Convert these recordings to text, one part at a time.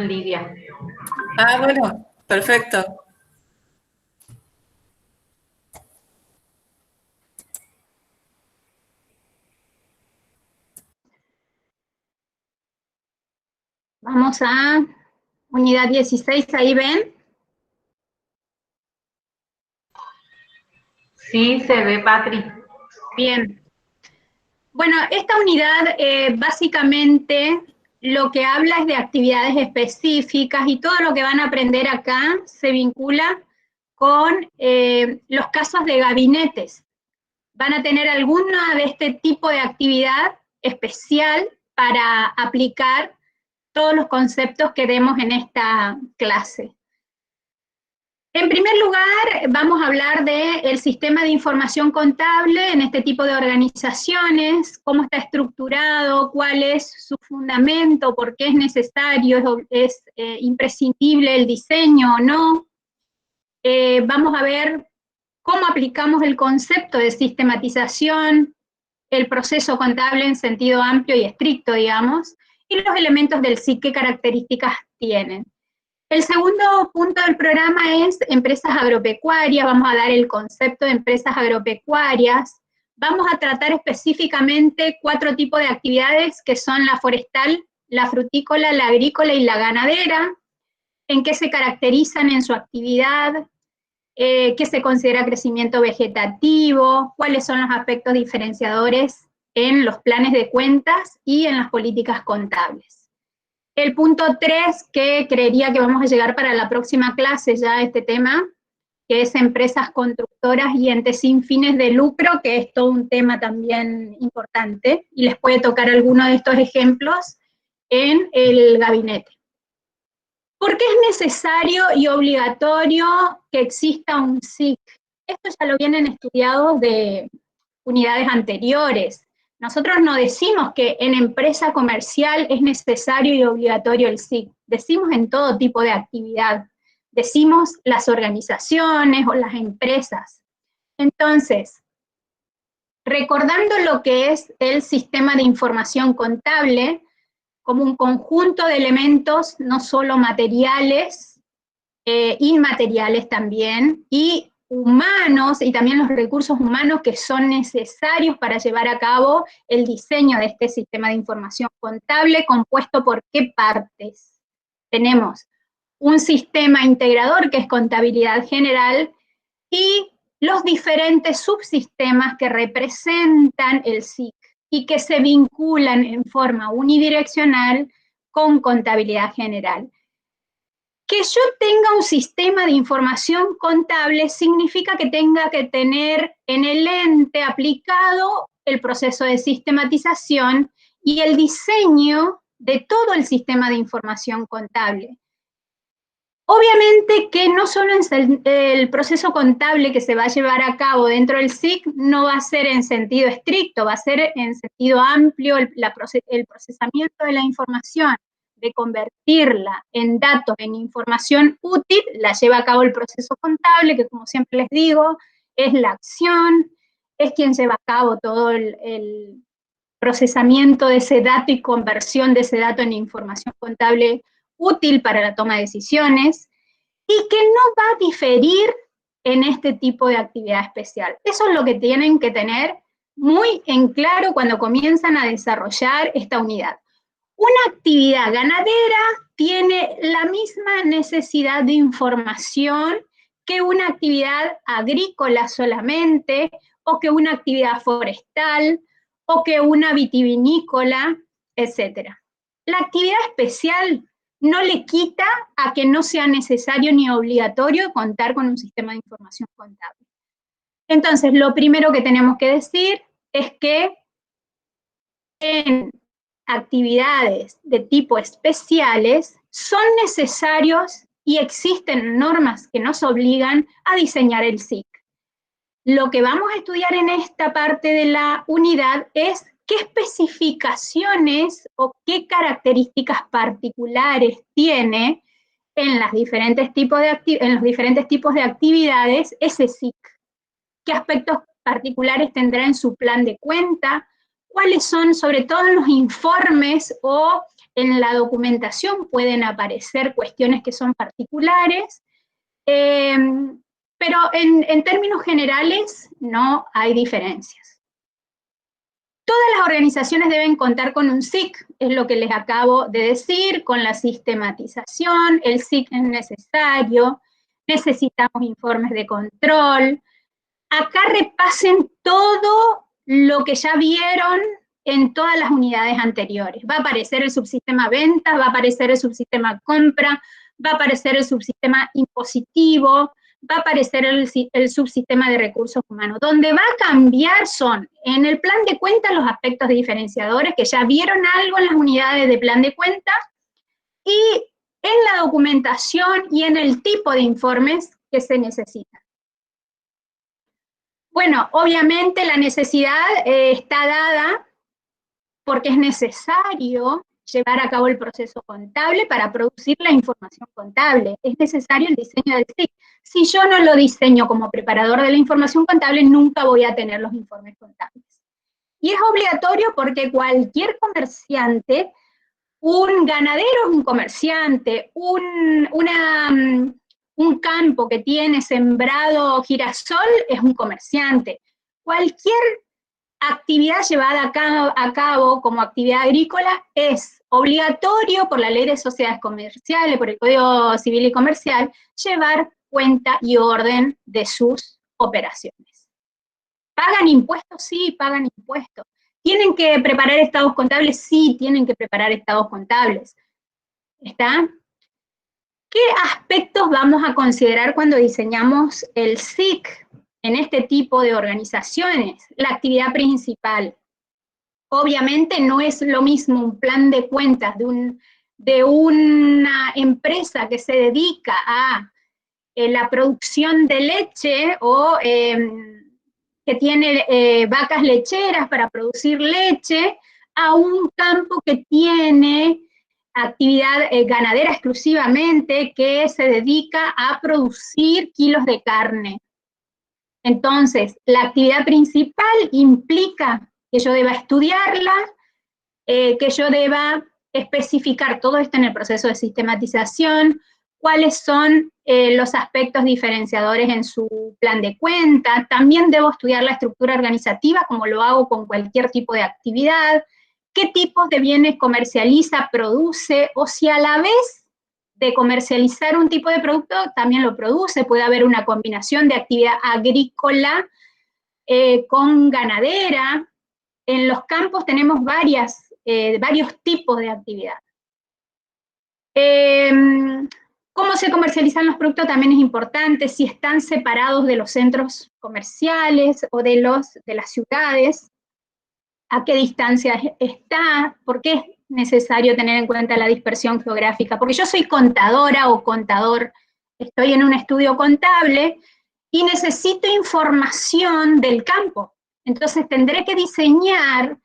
Lidia. Ah, bueno, perfecto. Vamos a unidad 16, ¿ahí ven? Sí, se ve, Patri. Bien. Bueno, esta unidad básicamente lo que habla es de actividades específicas y todo lo que van a aprender acá se vincula con los casos de gabinetes. Van a tener alguna de este tipo de actividad especial para aplicar todos los conceptos que demos en esta clase. En primer lugar, vamos a hablar del sistema de información contable en este tipo de organizaciones, cómo está estructurado, cuál es su fundamento, por qué es necesario, es imprescindible el diseño o no. Vamos a ver cómo aplicamos el concepto de sistematización, el proceso contable en sentido amplio y estricto, digamos, y los elementos del SIC, qué características tienen. El segundo punto del programa es empresas agropecuarias, vamos a dar el concepto de empresas agropecuarias, vamos a tratar específicamente 4 tipos de actividades que son la forestal, la frutícola, la agrícola y la ganadera, en qué se caracterizan en su actividad, qué se considera crecimiento vegetativo, cuáles son los aspectos diferenciadores en los planes de cuentas y en las políticas contables. El punto 3, que creería que vamos a llegar para la próxima clase ya este tema, que es empresas constructoras y entes sin fines de lucro, que es todo un tema también importante, y les puede tocar alguno de estos ejemplos en el gabinete. ¿Por qué es necesario y obligatorio que exista un SIC? Esto ya lo vienen estudiados de unidades anteriores. Nosotros no decimos que en empresa comercial es necesario y obligatorio el SIC, decimos en todo tipo de actividad, decimos las organizaciones o las empresas. Entonces, recordando lo que es el sistema de información contable, como un conjunto de elementos no solo materiales, inmateriales también, y humanos, y también los recursos humanos que son necesarios para llevar a cabo el diseño de este sistema de información contable, compuesto por qué partes. Tenemos un sistema integrador que es contabilidad general, y los diferentes subsistemas que representan el SIC y que se vinculan en forma unidireccional con contabilidad general. Que yo tenga un sistema de información contable significa que tenga que tener en el ente aplicado el proceso de sistematización y el diseño de todo el sistema de información contable. Obviamente que no solo el proceso contable que se va a llevar a cabo dentro del SIC no va a ser en sentido estricto, va a ser en sentido amplio el procesamiento de la información, de convertirla en datos, en información útil, la lleva a cabo el proceso contable, que como siempre les digo, es la acción, es quien lleva a cabo todo el procesamiento de ese dato y conversión de ese dato en información contable útil para la toma de decisiones, y que no va a diferir en este tipo de actividad especial. Eso es lo que tienen que tener muy en claro cuando comienzan a desarrollar esta unidad. Una actividad ganadera tiene la misma necesidad de información que una actividad agrícola solamente, o que una actividad forestal, o que una vitivinícola, etc. La actividad especial no le quita a que no sea necesario ni obligatorio contar con un sistema de información contable. Entonces, lo primero que tenemos que decir es que en actividades de tipo especiales son necesarios y existen normas que nos obligan a diseñar el SIC. Lo que vamos a estudiar en esta parte de la unidad es qué especificaciones o qué características particulares tiene en los diferentes tipos de actividades ese SIC. ¿Qué aspectos particulares tendrá en su plan de cuenta? cuáles son, sobre todo en los informes o en la documentación pueden aparecer cuestiones que son particulares, pero en términos generales no hay diferencias. Todas las organizaciones deben contar con un SIC, es lo que les acabo de decir, con la sistematización, el SIC es necesario, necesitamos informes de control. Acá repasen todo lo que ya vieron en todas las unidades anteriores. Va a aparecer el subsistema ventas, va a aparecer el subsistema compra, va a aparecer el subsistema impositivo, va a aparecer el subsistema de recursos humanos. Donde va a cambiar son, en el plan de cuentas, los aspectos diferenciadores, que ya vieron algo en las unidades de plan de cuentas, y en la documentación y en el tipo de informes que se necesitan. Bueno, obviamente la necesidad está dada porque es necesario llevar a cabo el proceso contable para producir la información contable. Es necesario el diseño del SIC. Si yo no lo diseño como preparador de la información contable, nunca voy a tener los informes contables. Y es obligatorio porque cualquier comerciante, un ganadero es un comerciante, un campo que tiene sembrado girasol es un comerciante. Cualquier actividad llevada a cabo como actividad agrícola es obligatorio por la Ley de Sociedades Comerciales, por el Código Civil y Comercial, llevar cuenta y orden de sus operaciones. ¿Pagan impuestos? Sí, pagan impuestos. ¿Tienen que preparar estados contables? Sí, tienen que preparar estados contables. ¿Está? ¿Qué aspectos vamos a considerar cuando diseñamos el SIC en este tipo de organizaciones? La actividad principal. Obviamente no es lo mismo un plan de cuentas de una empresa que se dedica a la producción de leche o que tiene vacas lecheras para producir leche, a un campo que tiene actividad ganadera exclusivamente, que se dedica a producir kilos de carne. Entonces, la actividad principal implica que yo deba estudiarla, que yo deba especificar todo esto en el proceso de sistematización, cuáles son los aspectos diferenciadores en su plan de cuenta. También debo estudiar la estructura organizativa, como lo hago con cualquier tipo de actividad, qué tipos de bienes comercializa, produce, o si a la vez de comercializar un tipo de producto, también lo produce. Puede haber una combinación de actividad agrícola con ganadera. En los campos tenemos varios tipos de actividad. Cómo se comercializan los productos también es importante, si están separados de los centros comerciales o de las ciudades, a qué distancia está, por qué es necesario tener en cuenta la dispersión geográfica, porque yo soy contadora o contador, estoy en un estudio contable y necesito información del campo, entonces tendré que diseñar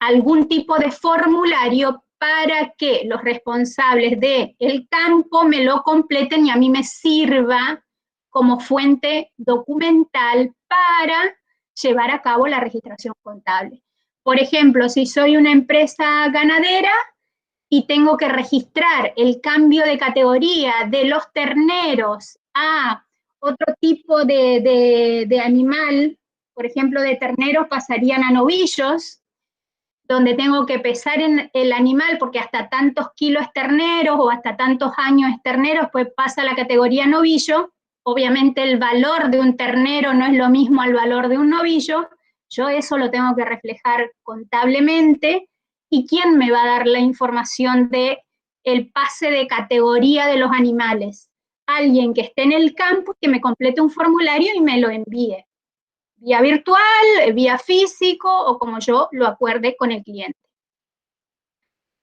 algún tipo de formulario para que los responsables del campo me lo completen y a mí me sirva como fuente documental para llevar a cabo la registración contable. Por ejemplo, si soy una empresa ganadera y tengo que registrar el cambio de categoría de los terneros a otro tipo de animal, por ejemplo, de terneros pasarían a novillos, donde tengo que pesar en el animal, porque hasta tantos kilos es ternero o hasta tantos años es ternero, pues pasa a la categoría novillo. Obviamente el valor de un ternero no es lo mismo al valor de un novillo, yo eso lo tengo que reflejar contablemente, ¿y quién me va a dar la información de el pase de categoría de los animales? Alguien que esté en el campo, que me complete un formulario y me lo envíe, vía virtual, vía físico o como yo lo acuerde con el cliente.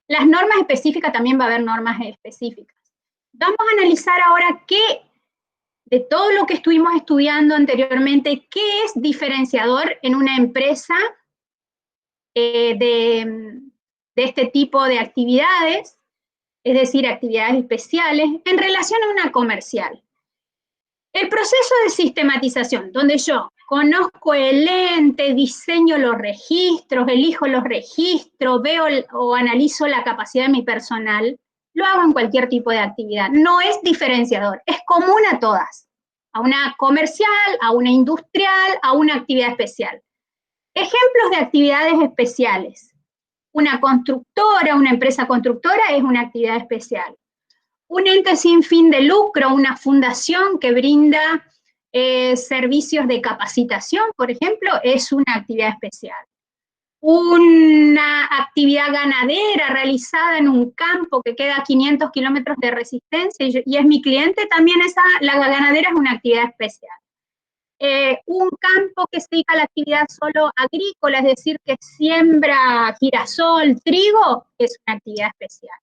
Las normas específicas, también va a haber normas específicas. Vamos a analizar ahora qué, de todo lo que estuvimos estudiando anteriormente, qué es diferenciador en una empresa de este tipo de actividades, es decir, actividades especiales, en relación a una comercial. El proceso de sistematización, donde yo conozco el ente, diseño los registros, elijo los registros, veo o analizo la capacidad de mi personal, lo hago en cualquier tipo de actividad. No es diferenciador, es común a todas, a una comercial, a una industrial, a una actividad especial. Ejemplos de actividades especiales. Una constructora, una empresa constructora es una actividad especial. Un ente sin fin de lucro, una fundación que brinda servicios de capacitación, por ejemplo, es una actividad especial. Una actividad ganadera realizada en un campo que queda a 500 kilómetros de resistencia y es mi cliente, también la ganadera es una actividad especial. Un campo que se dedica a la actividad solo agrícola, es decir, que siembra girasol, trigo, es una actividad especial.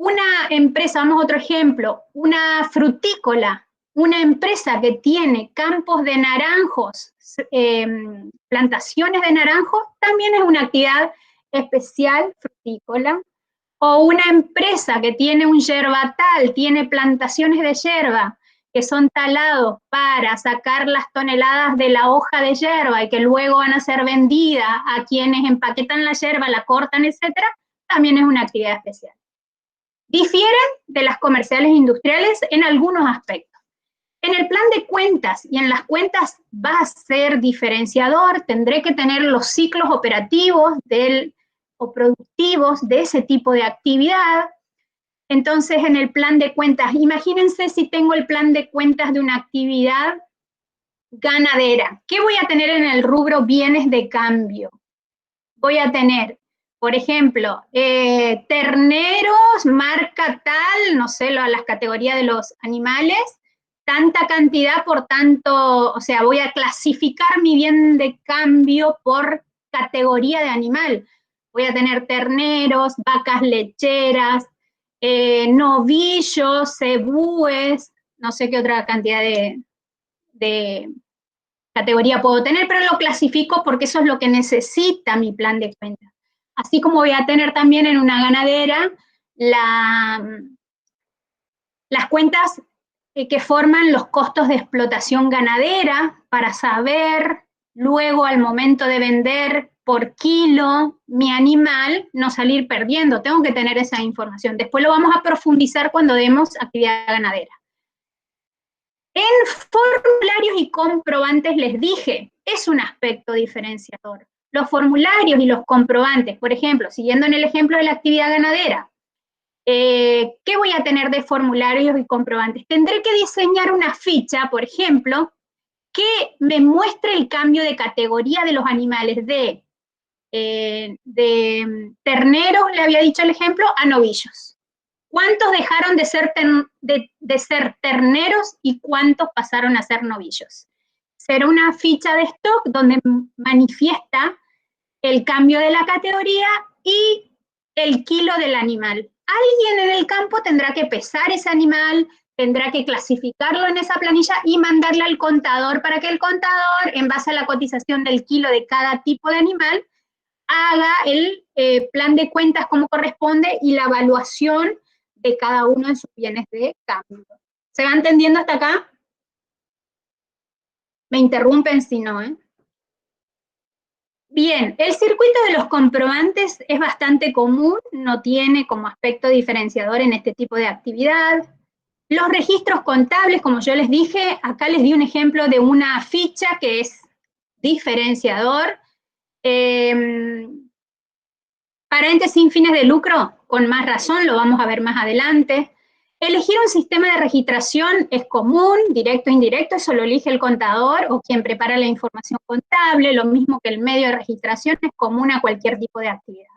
Una empresa, vamos a otro ejemplo, una frutícola, una empresa que tiene campos de naranjos, plantaciones de naranjos, también es una actividad especial frutícola. O una empresa que tiene un yerbatal, tiene plantaciones de yerba, que son talados para sacar las toneladas de la hoja de yerba y que luego van a ser vendidas a quienes empaquetan la yerba, la cortan, etcétera, también es una actividad especial. Difieren de las comerciales industriales en algunos aspectos. En el plan de cuentas y en las cuentas va a ser diferenciador, tendré que tener los ciclos operativos o productivos de ese tipo de actividad. Entonces, en el plan de cuentas, imagínense si tengo el plan de cuentas de una actividad ganadera. ¿Qué voy a tener en el rubro bienes de cambio? Voy a tener, por ejemplo, terneros, marca tal, no sé, las categorías de los animales, tanta cantidad, por tanto, o sea, voy a clasificar mi bien de cambio por categoría de animal. Voy a tener terneros, vacas lecheras, novillos, cebúes, no sé qué otra cantidad de categoría puedo tener, pero lo clasifico porque eso es lo que necesita mi plan de cuentas. Así como voy a tener también en una ganadera las cuentas que forman los costos de explotación ganadera para saber luego al momento de vender por kilo mi animal, no salir perdiendo. Tengo que tener esa información. Después lo vamos a profundizar cuando demos actividad ganadera. En formularios y comprobantes les dije, es un aspecto diferenciador. Los formularios y los comprobantes, por ejemplo, siguiendo en el ejemplo de la actividad ganadera, ¿qué voy a tener de formularios y comprobantes? Tendré que diseñar una ficha, por ejemplo, que me muestre el cambio de categoría de los animales de terneros, le había dicho el ejemplo, a novillos. ¿Cuántos dejaron de ser terneros y cuántos pasaron a ser novillos? Será una ficha de stock donde manifiesta el cambio de la categoría y el kilo del animal. Alguien en el campo tendrá que pesar ese animal, tendrá que clasificarlo en esa planilla y mandarle al contador para que el contador, en base a la cotización del kilo de cada tipo de animal, haga el plan de cuentas como corresponde y la evaluación de cada uno de sus bienes de cambio. ¿Se va entendiendo hasta acá? Me interrumpen si no, ¿eh? Bien, el circuito de los comprobantes es bastante común, no tiene como aspecto diferenciador en este tipo de actividad. Los registros contables, como yo les dije, acá les di un ejemplo de una ficha que es diferenciador. Para entes sin fines de lucro, con más razón, lo vamos a ver más adelante. Elegir un sistema de registración es común, directo o indirecto, eso lo elige el contador o quien prepara la información contable, lo mismo que el medio de registración es común a cualquier tipo de actividad.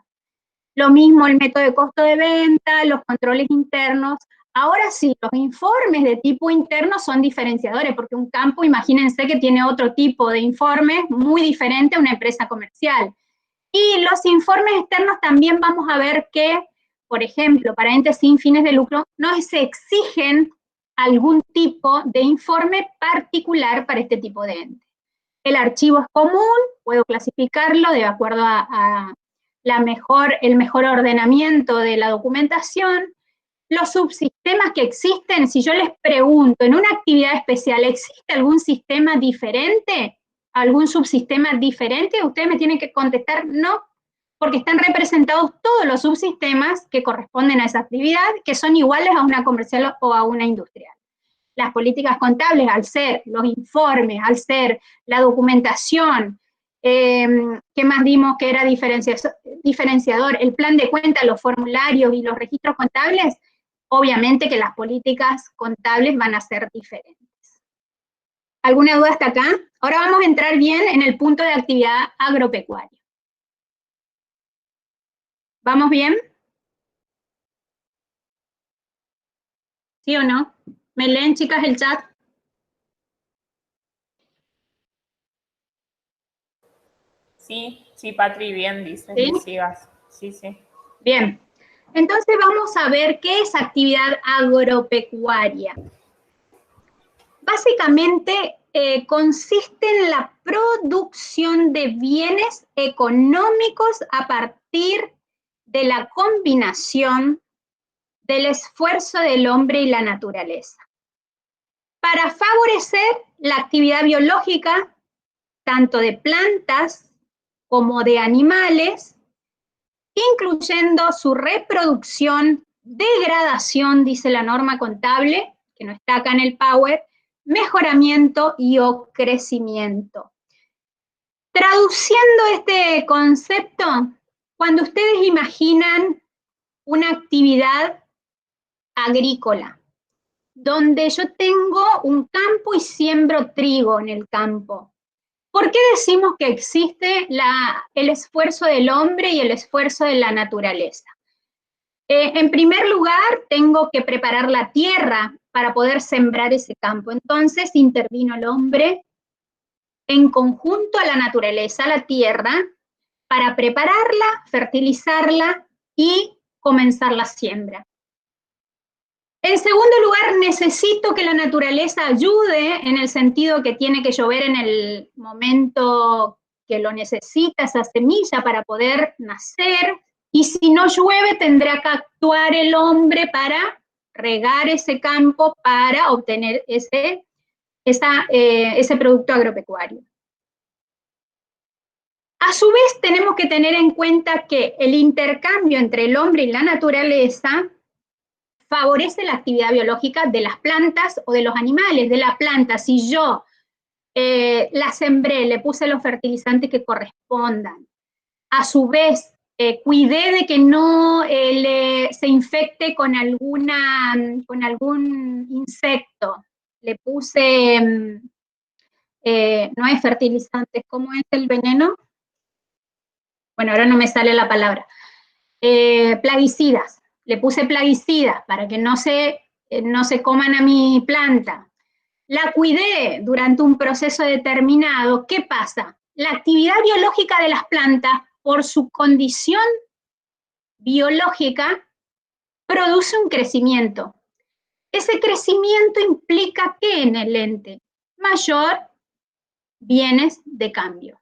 Lo mismo el método de costo de venta, los controles internos. Ahora sí, los informes de tipo interno son diferenciadores, porque un campo, imagínense que tiene otro tipo de informes muy diferente a una empresa comercial. Y los informes externos también vamos a ver que, por ejemplo, para entes sin fines de lucro, no se exigen algún tipo de informe particular para este tipo de ente. El archivo es común, puedo clasificarlo de acuerdo a el mejor ordenamiento de la documentación. los subsistemas que existen, si yo les pregunto en una actividad especial, ¿existe algún sistema diferente? ¿Algún subsistema diferente? Ustedes me tienen que contestar no, porque están representados todos los subsistemas que corresponden a esa actividad, que son iguales a una comercial o a una industrial. Las políticas contables, al ser los informes, al ser la documentación, ¿qué más dimos que era diferenciador? El plan de cuenta, los formularios y los registros contables, obviamente que las políticas contables van a ser diferentes. ¿Alguna duda hasta acá? Ahora vamos a entrar bien en el punto de actividad agropecuaria. ¿Vamos bien? ¿Sí o no? ¿Me leen, chicas, el chat? Sí, sí, Patri, bien, dice, ¿Sí? que sigas. Sí, sí. Bien. Entonces vamos a ver qué es actividad agropecuaria. Básicamente consiste en la producción de bienes económicos a partir de la combinación del esfuerzo del hombre y la naturaleza, para favorecer la actividad biológica tanto de plantas como de animales, incluyendo su reproducción, degradación, dice la norma contable, que no está acá en el Power, mejoramiento y o crecimiento. Traduciendo este concepto, cuando ustedes imaginan una actividad agrícola, donde yo tengo un campo y siembro trigo en el campo, ¿por qué decimos que existe el esfuerzo del hombre y el esfuerzo de la naturaleza? En primer lugar, tengo que preparar la tierra para poder sembrar ese campo. Entonces intervino el hombre en conjunto a la naturaleza, a la tierra, para prepararla, fertilizarla y comenzar la siembra. En segundo lugar, necesito que la naturaleza ayude en el sentido que tiene que llover en el momento que lo necesita esa semilla para poder nacer, y si no llueve tendrá que actuar el hombre para regar ese campo para obtener ese producto agropecuario. A su vez tenemos que tener en cuenta que el intercambio entre el hombre y la naturaleza favorece la actividad biológica de las plantas o de los animales. De la planta, si yo la sembré, le puse los fertilizantes que correspondan, a su vez cuidé de que no se infecte con algún insecto, le puse, no es fertilizantes, ¿cómo es el veneno? Bueno, ahora no me sale la palabra. Plaguicidas. Le puse plaguicidas para que no se coman a mi planta. La cuidé durante un proceso determinado. ¿Qué pasa? La actividad biológica de las plantas, por su condición biológica, produce un crecimiento. Ese crecimiento implica ¿qué en el ente? Mayor bienes de cambio.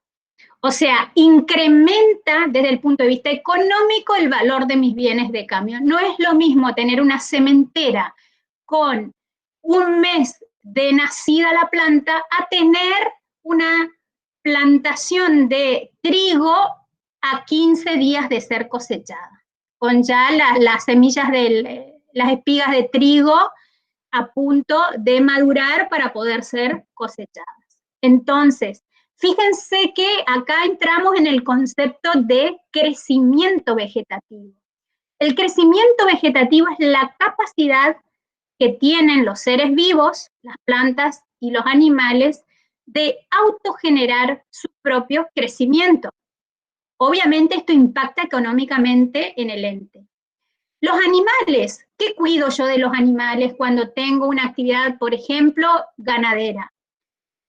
O sea, incrementa desde el punto de vista económico el valor de mis bienes de cambio. No es lo mismo tener una sementera con un mes de nacida la planta a tener una plantación de trigo a 15 días de ser cosechada, con ya las semillas las espigas de trigo a punto de madurar para poder ser cosechadas. Entonces, fíjense que acá entramos en el concepto de crecimiento vegetativo. El crecimiento vegetativo es la capacidad que tienen los seres vivos, las plantas y los animales, de autogenerar su propio crecimiento. Obviamente esto impacta económicamente en el ente. Los animales, ¿qué cuido yo de los animales cuando tengo una actividad, por ejemplo, ganadera?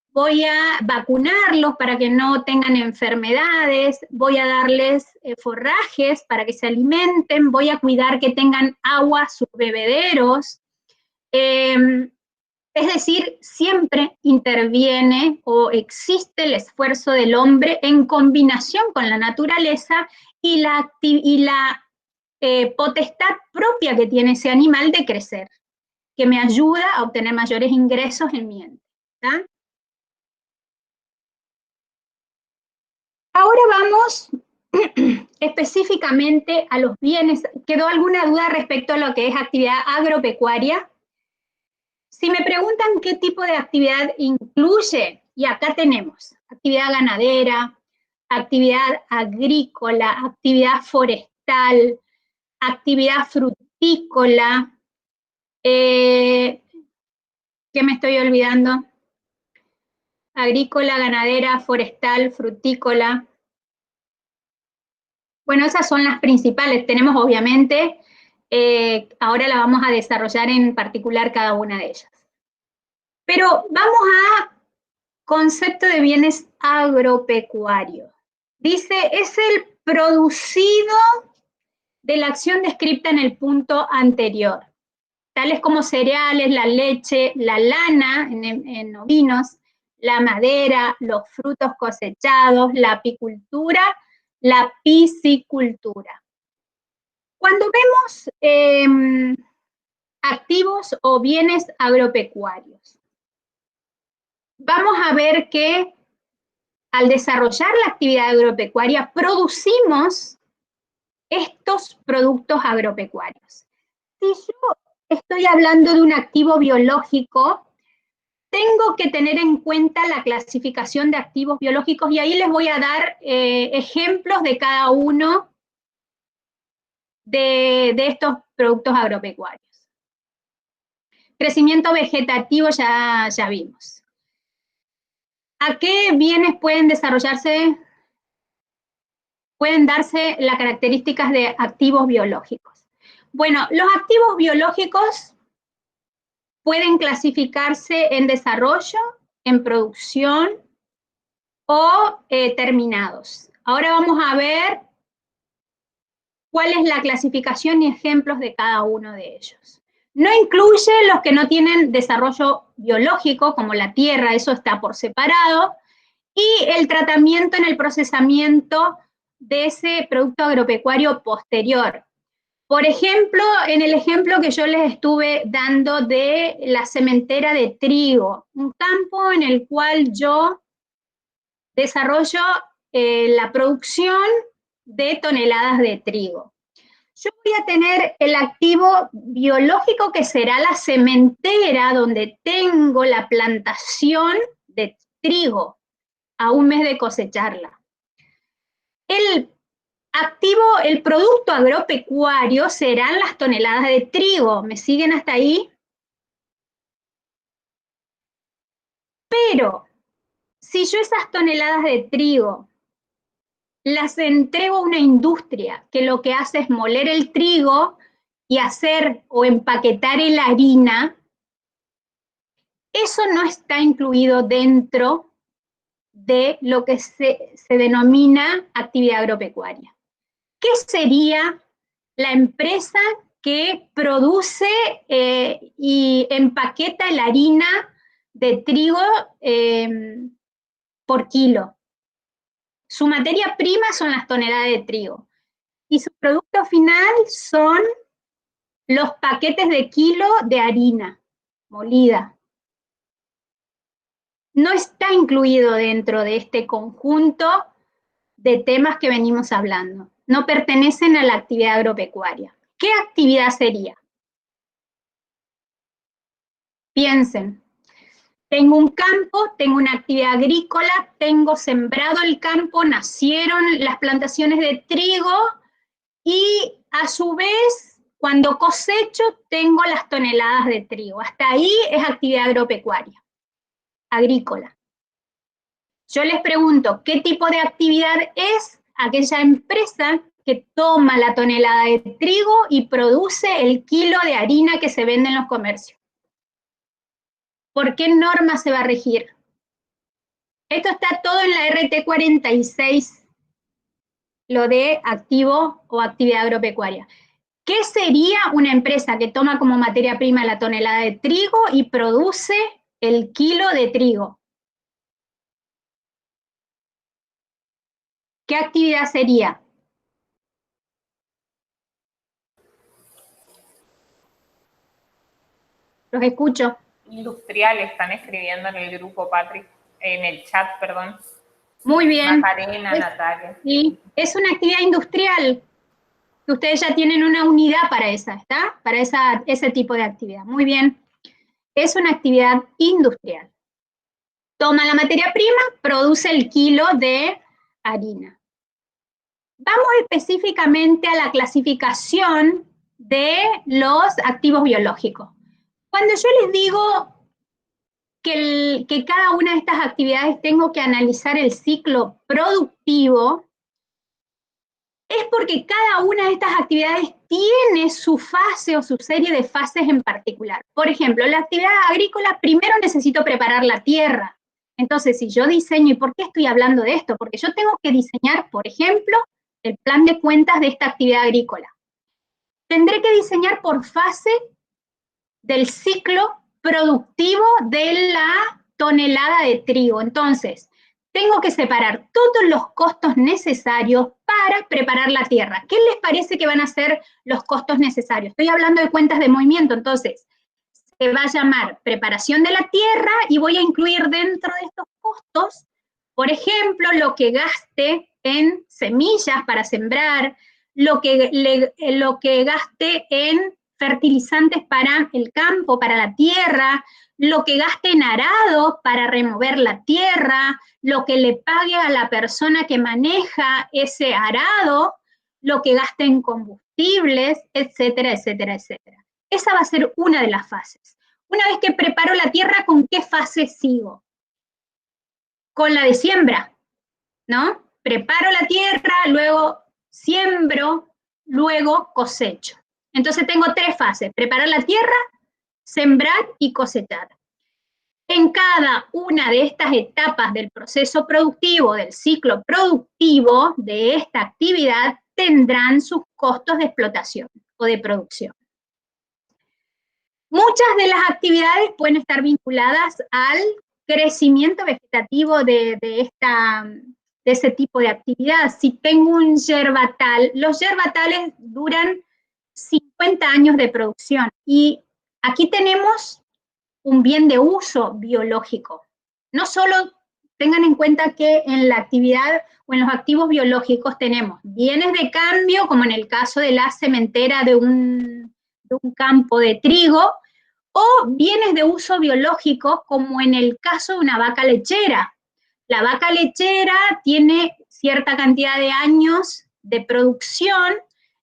Voy a vacunarlos para que no tengan enfermedades, voy a darles forrajes para que se alimenten, voy a cuidar que tengan agua, sus bebederos. Es decir, siempre interviene o existe el esfuerzo del hombre en combinación con la naturaleza y la potestad propia que tiene ese animal de crecer, que me ayuda a obtener mayores ingresos en mi ente. ¿Tá? Ahora vamos específicamente a los bienes. ¿Quedó alguna duda respecto a lo que es actividad agropecuaria? Si me preguntan qué tipo de actividad incluye, y acá tenemos actividad ganadera, actividad agrícola, actividad forestal, actividad frutícola, ¿qué me estoy olvidando? Agrícola, ganadera, forestal, frutícola. Bueno, esas son las principales. Tenemos obviamente, ahora la vamos a desarrollar en particular cada una de ellas. Pero vamos a concepto de bienes agropecuarios. Dice, es el producido de la acción descrita en el punto anterior, tales como cereales, la leche, la lana en ovinos, la madera, los frutos cosechados, la apicultura, la piscicultura. Cuando vemos activos o bienes agropecuarios, vamos a ver que al desarrollar la actividad agropecuaria producimos estos productos agropecuarios. Si yo estoy hablando de un activo biológico, tengo que tener en cuenta la clasificación de activos biológicos y ahí les voy a dar ejemplos de cada uno de estos productos agropecuarios. Crecimiento vegetativo ya vimos. ¿A qué bienes pueden desarrollarse? Pueden darse las características de activos biológicos. Bueno, los activos biológicos pueden clasificarse en desarrollo, en producción o terminados. Ahora vamos a ver cuál es la clasificación y ejemplos de cada uno de ellos. No incluye los que no tienen desarrollo biológico, como la tierra, eso está por separado, y el tratamiento en el procesamiento de ese producto agropecuario posterior. Por ejemplo, en el ejemplo que yo les estuve dando de la sementera de trigo, un campo en el cual yo desarrollo la producción de toneladas de trigo. Yo voy a tener el activo biológico que será la sementera donde tengo la plantación de trigo a un mes de cosecharla. El producto agropecuario serán las toneladas de trigo. ¿Me siguen hasta ahí? Pero si yo esas toneladas de trigo las entrego a una industria que lo que hace es moler el trigo y hacer o empaquetar la harina, eso no está incluido dentro de lo que se denomina actividad agropecuaria. ¿Qué sería la empresa que produce y empaqueta la harina de trigo por kilo? Su materia prima son las toneladas de trigo y su producto final son los paquetes de kilo de harina molida. No está incluido dentro de este conjunto de temas que venimos hablando. No pertenecen a la actividad agropecuaria. ¿Qué actividad sería? Piensen, tengo un campo, tengo una actividad agrícola, tengo sembrado el campo, nacieron las plantaciones de trigo y a su vez, cuando cosecho, tengo las toneladas de trigo. Hasta ahí es actividad agropecuaria, agrícola. Yo les pregunto, ¿qué tipo de actividad es aquella empresa que toma la tonelada de trigo y produce el kilo de harina que se vende en los comercios? ¿Por qué norma se va a regir? Esto está todo en la RT 46, lo de activo o actividad agropecuaria. ¿Qué sería una empresa que toma como materia prima la tonelada de trigo y produce el kilo de trigo? ¿Qué actividad sería? Los escucho. Industrial están escribiendo en el grupo, Patrick, en el chat, perdón. Muy bien. Macarena, Natalia. Sí, es una actividad industrial. Ustedes ya tienen una unidad para esa, ¿está? Para ese tipo de actividad. Muy bien. Es una actividad industrial. Toma la materia prima, produce el kilo de harina. Vamos específicamente a la clasificación de los activos biológicos. Cuando yo les digo que cada una de estas actividades tengo que analizar el ciclo productivo, es porque cada una de estas actividades tiene su fase o su serie de fases en particular. Por ejemplo, la actividad agrícola, primero necesito preparar la tierra. Entonces, si yo diseño, ¿y por qué estoy hablando de esto? Porque yo tengo que diseñar, por ejemplo, el plan de cuentas de esta actividad agrícola. Tendré que diseñar por fase del ciclo productivo de la tonelada de trigo. Entonces, tengo que separar todos los costos necesarios para preparar la tierra. ¿Qué les parece que van a ser los costos necesarios? Estoy hablando de cuentas de movimiento, entonces, se va a llamar preparación de la tierra y voy a incluir dentro de estos costos, por ejemplo, lo que gaste en semillas para sembrar, lo que gaste en fertilizantes para el campo, para la tierra, lo que gaste en arado para remover la tierra, lo que le pague a la persona que maneja ese arado, lo que gaste en combustibles, etcétera, etcétera, etcétera. Esa va a ser una de las fases. Una vez que preparo la tierra, ¿con qué fase sigo? Con la de siembra, ¿no? Preparo la tierra, luego siembro, luego cosecho. Entonces tengo tres fases: preparar la tierra, sembrar y cosechar. En cada una de estas etapas del proceso productivo, del ciclo productivo de esta actividad, tendrán sus costos de explotación o de producción. Muchas de las actividades pueden estar vinculadas al crecimiento vegetativo de ese tipo de actividad. Si tengo un yerbatal, los yerbatales duran 50 años de producción y aquí tenemos un bien de uso biológico. No solo tengan en cuenta que en la actividad o en los activos biológicos tenemos bienes de cambio, como en el caso de la sementera de un campo de trigo, o bienes de uso biológico, como en el caso de una vaca lechera. La vaca lechera tiene cierta cantidad de años de producción,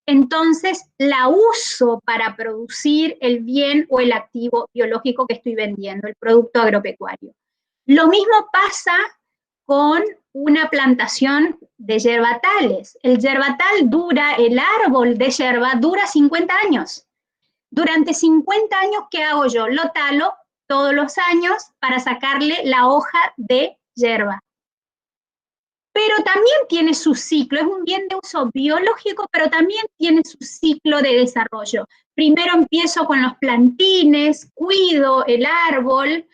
entonces la uso para producir el bien o el activo biológico que estoy vendiendo, el producto agropecuario. Lo mismo pasa con una plantación de yerbatales. El árbol de yerba dura 50 años. Durante 50 años, ¿qué hago yo? Lo talo todos los años para sacarle la hoja de yerba. Pero también tiene su ciclo, es un bien de uso biológico, pero también tiene su ciclo de desarrollo. Primero empiezo con los plantines, cuido el árbol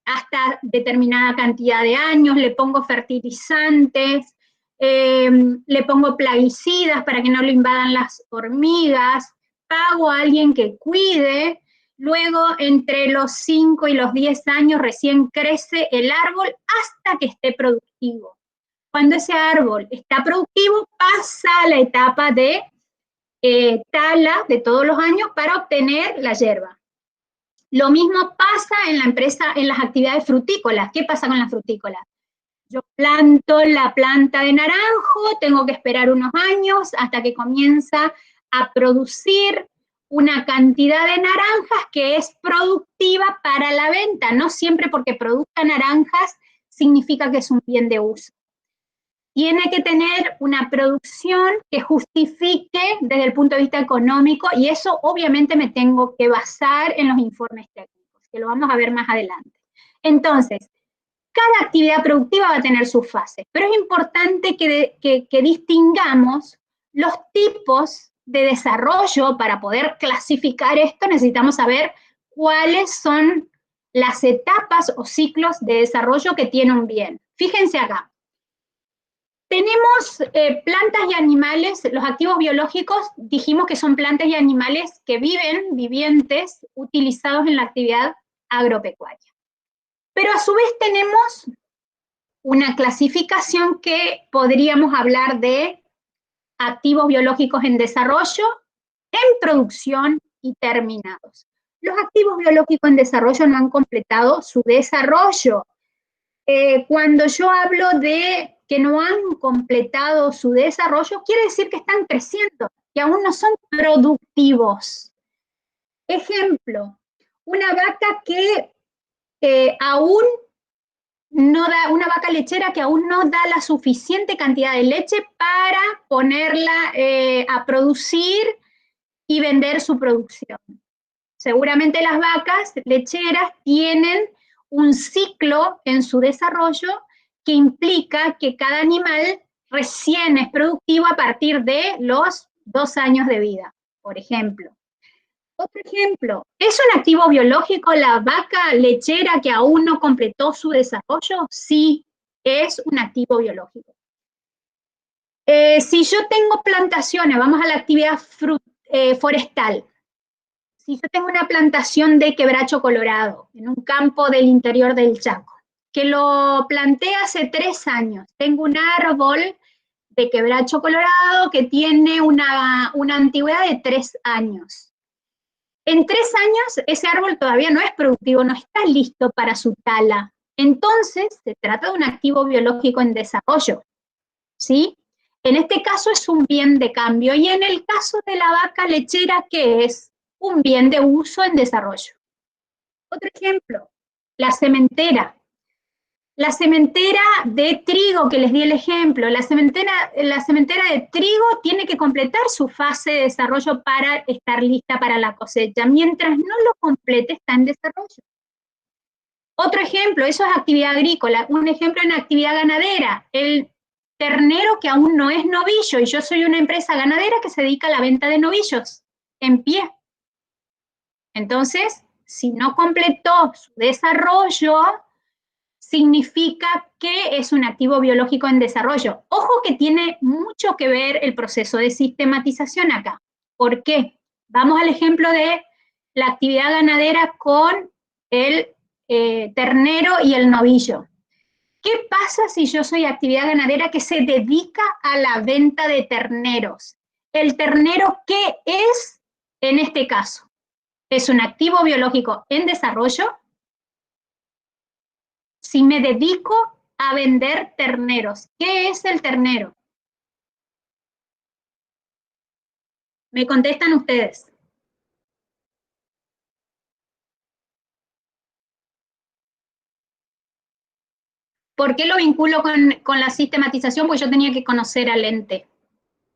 hasta determinada cantidad de años, le pongo fertilizantes, le pongo plaguicidas para que no lo invadan las hormigas, pago a alguien que cuide, luego entre los 5 y los 10 años recién crece el árbol hasta que esté productivo. Cuando ese árbol está productivo, pasa a la etapa de tala de todos los años para obtener la yerba. Lo mismo pasa en las actividades frutícolas. ¿Qué pasa con las frutícolas? Yo planto la planta de naranjo, tengo que esperar unos años hasta que comienza a producir una cantidad de naranjas que es productiva para la venta. No siempre porque produzca naranjas significa que es un bien de uso. Tiene que tener una producción que justifique desde el punto de vista económico, y eso obviamente me tengo que basar en los informes técnicos, que lo vamos a ver más adelante. Entonces, cada actividad productiva va a tener sus fases, pero es importante que distingamos los tipos de desarrollo. Para poder clasificar esto necesitamos saber cuáles son las etapas o ciclos de desarrollo que tiene un bien. Fíjense acá. tenemos plantas y animales, los activos biológicos, dijimos que son plantas y animales que viven, vivientes, utilizados en la actividad agropecuaria. Pero a su vez tenemos una clasificación que podríamos hablar de activos biológicos en desarrollo, en producción y terminados. Los activos biológicos en desarrollo no han completado su desarrollo. Cuando yo hablo de que no han completado su desarrollo, quiere decir que están creciendo, que aún no son productivos. Ejemplo, una vaca que aún no da, una vaca lechera que aún no da la suficiente cantidad de leche para ponerla a producir y vender su producción. Seguramente las vacas lecheras tienen un ciclo en su desarrollo que implica que cada animal recién es productivo a partir de los 2 años de vida, por ejemplo. Otro ejemplo, ¿es un activo biológico la vaca lechera que aún no completó su desarrollo? Sí, es un activo biológico. Si yo tengo plantaciones, vamos a la actividad forestal. Si yo tengo una plantación de quebracho colorado en un campo del interior del Chaco, que lo planté hace 3 años, tengo un árbol de quebracho colorado que tiene una antigüedad de 3 años. En 3 años ese árbol todavía no es productivo, no está listo para su tala. Entonces se trata de un activo biológico en desarrollo, ¿sí? En este caso es un bien de cambio y en el caso de la vaca lechera, ¿qué es? Un bien de uso en desarrollo. Otro ejemplo, la sementera. La sementera de trigo, que les di el ejemplo, la sementera de trigo tiene que completar su fase de desarrollo para estar lista para la cosecha. Mientras no lo complete, está en desarrollo. Otro ejemplo, eso es actividad agrícola. Un ejemplo en actividad ganadera, el ternero que aún no es novillo, y yo soy una empresa ganadera que se dedica a la venta de novillos en pie. Entonces, si no completó su desarrollo, significa que es un activo biológico en desarrollo. Ojo que tiene mucho que ver el proceso de sistematización acá. ¿Por qué? Vamos al ejemplo de la actividad ganadera con el ternero y el novillo. ¿Qué pasa si yo soy actividad ganadera que se dedica a la venta de terneros? ¿El ternero qué es en este caso? ¿Es un activo biológico en desarrollo? Si me dedico a vender terneros, ¿qué es el ternero? Me contestan ustedes. ¿Por qué lo vinculo con la sistematización? Pues yo tenía que conocer al ente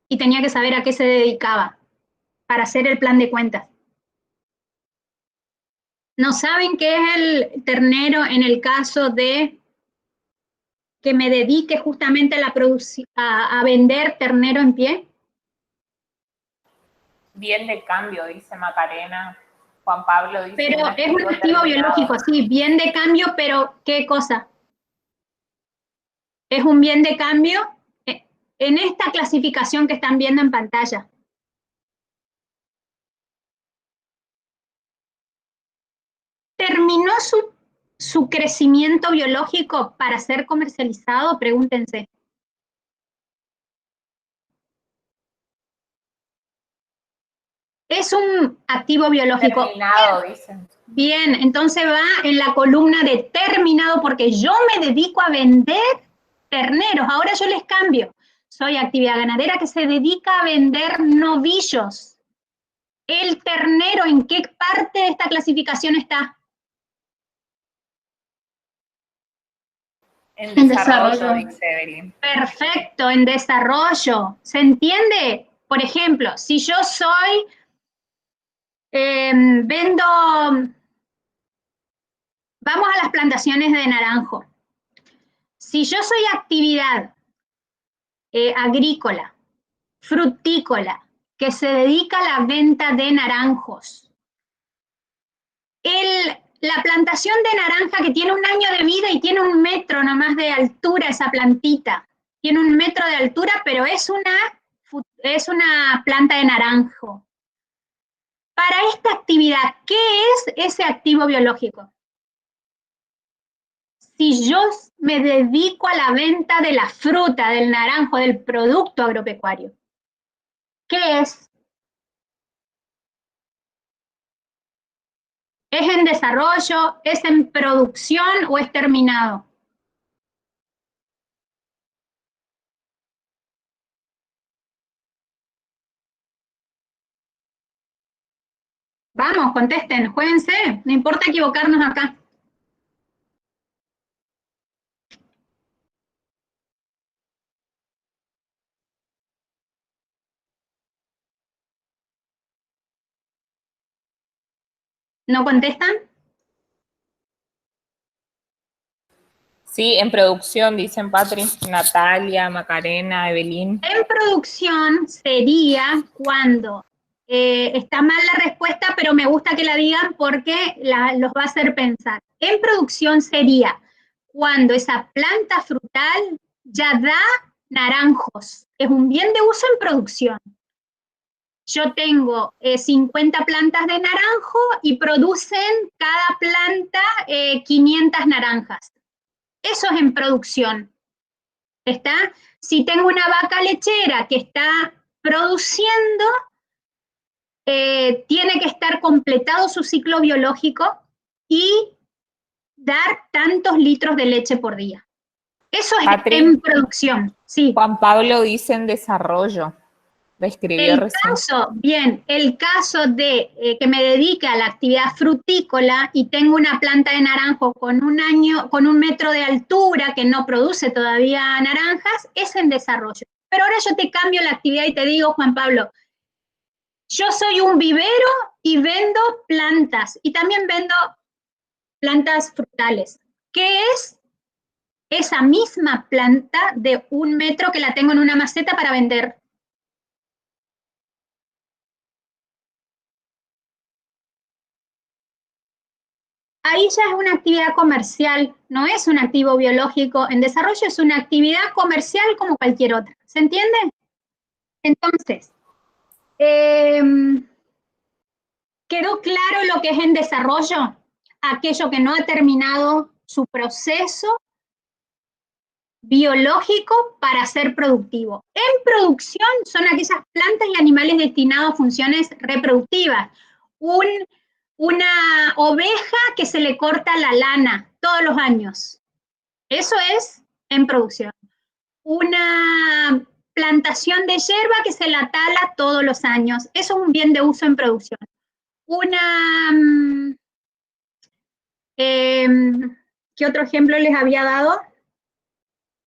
y tenía que saber a qué se dedicaba para hacer el plan de cuentas. ¿No saben qué es el ternero en el caso de que me dedique justamente a vender ternero en pie? Bien de cambio, dice Macarena. Juan Pablo dice. Pero es un activo biológico, sí, bien de cambio, pero ¿qué cosa? Es un bien de cambio en esta clasificación que están viendo en pantalla. ¿Terminó su crecimiento biológico para ser comercializado? Pregúntense. Es un activo biológico. Terminado, dicen. Bien, entonces va en la columna de terminado porque yo me dedico a vender terneros. Ahora yo les cambio. Soy actividad ganadera que se dedica a vender novillos. ¿El ternero en qué parte de esta clasificación está? En desarrollo, dice Evelyn. Perfecto, en desarrollo. ¿Se entiende? Por ejemplo, si yo soy, vendo, vamos a las plantaciones de naranjo. Si yo soy actividad agrícola, frutícola, que se dedica a la venta de naranjos, la plantación de naranja que tiene 1 año de vida y tiene 1 metro nomás de altura esa plantita, tiene 1 metro de altura, pero es una planta de naranjo. Para esta actividad, ¿qué es ese activo biológico? Si yo me dedico a la venta de la fruta, del naranjo, del producto agropecuario, ¿qué es? ¿Es en desarrollo, es en producción o es terminado? Vamos, contesten, juéguense, no importa equivocarnos acá. ¿No contestan? Sí, en producción, dicen Patri, Natalia, Macarena, Evelyn. En producción sería cuando, está mal la respuesta, pero me gusta que la digan porque los va a hacer pensar. En producción sería cuando esa planta frutal ya da naranjos. Es un bien de uso en producción. Yo tengo 50 plantas de naranjo y producen cada planta 500 naranjas. Eso es en producción. ¿Está? Si tengo una vaca lechera que está produciendo, tiene que estar completado su ciclo biológico y dar tantos litros de leche por día. Eso es Patri, en producción, sí. Juan Pablo dice en desarrollo. Lo escribió recién. El caso de que me dedique a la actividad frutícola y tengo una planta de naranjo con 1 metro de altura que no produce todavía naranjas, es en desarrollo. Pero ahora yo te cambio la actividad y te digo, Juan Pablo, yo soy un vivero y vendo plantas y también vendo plantas frutales. ¿Qué es esa misma planta de 1 metro que la tengo en una maceta para vender? Ahí ya es una actividad comercial, no es un activo biológico en desarrollo, es una actividad comercial como cualquier otra. ¿Se entiende? Entonces, ¿quedó claro lo que es en desarrollo? Aquello que no ha terminado su proceso biológico para ser productivo. En producción son aquellas plantas y animales destinados a funciones reproductivas. Una oveja que se le corta la lana todos los años. Eso es en producción. Una plantación de hierba que se la tala todos los años. Eso es un bien de uso en producción. ¿Qué otro ejemplo les había dado?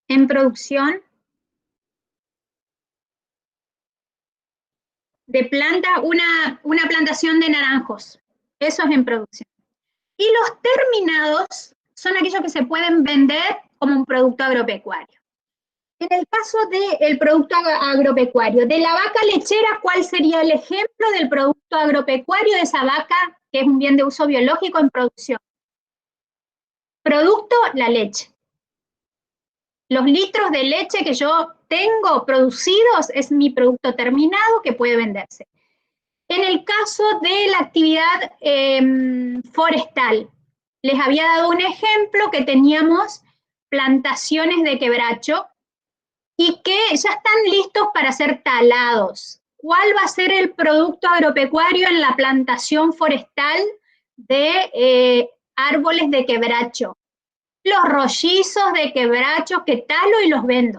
En producción. De planta, una plantación de naranjos. Eso es en producción. Y los terminados son aquellos que se pueden vender como un producto agropecuario. En el caso del producto agropecuario, de la vaca lechera, ¿cuál sería el ejemplo del producto agropecuario de esa vaca que es un bien de uso biológico en producción? Producto, la leche. Los litros de leche que yo tengo producidos es mi producto terminado que puede venderse. En el caso de la actividad forestal, les había dado un ejemplo que teníamos plantaciones de quebracho y que ya están listos para ser talados. ¿Cuál va a ser el producto agropecuario en la plantación forestal de árboles de quebracho? Los rollizos de quebracho que talo y los vendo.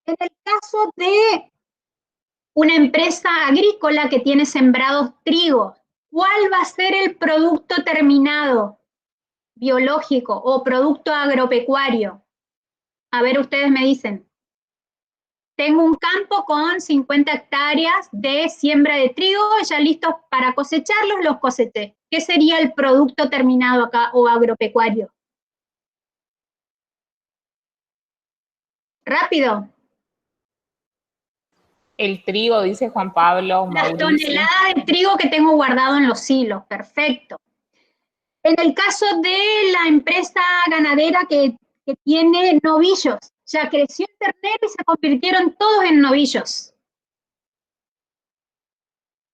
En el caso de una empresa agrícola que tiene sembrados trigo, ¿cuál va a ser el producto terminado biológico o producto agropecuario? A ver, ustedes me dicen. Tengo un campo con 50 hectáreas de siembra de trigo, ya listos para cosecharlos, los coseché. ¿Qué sería el producto terminado acá o agropecuario? Rápido. El trigo, dice Juan Pablo, Las Mauricio. toneladas de trigo que tengo guardado en los silos, perfecto. En el caso de la empresa ganadera que tiene novillos, ya creció el ternero y se convirtieron todos en novillos.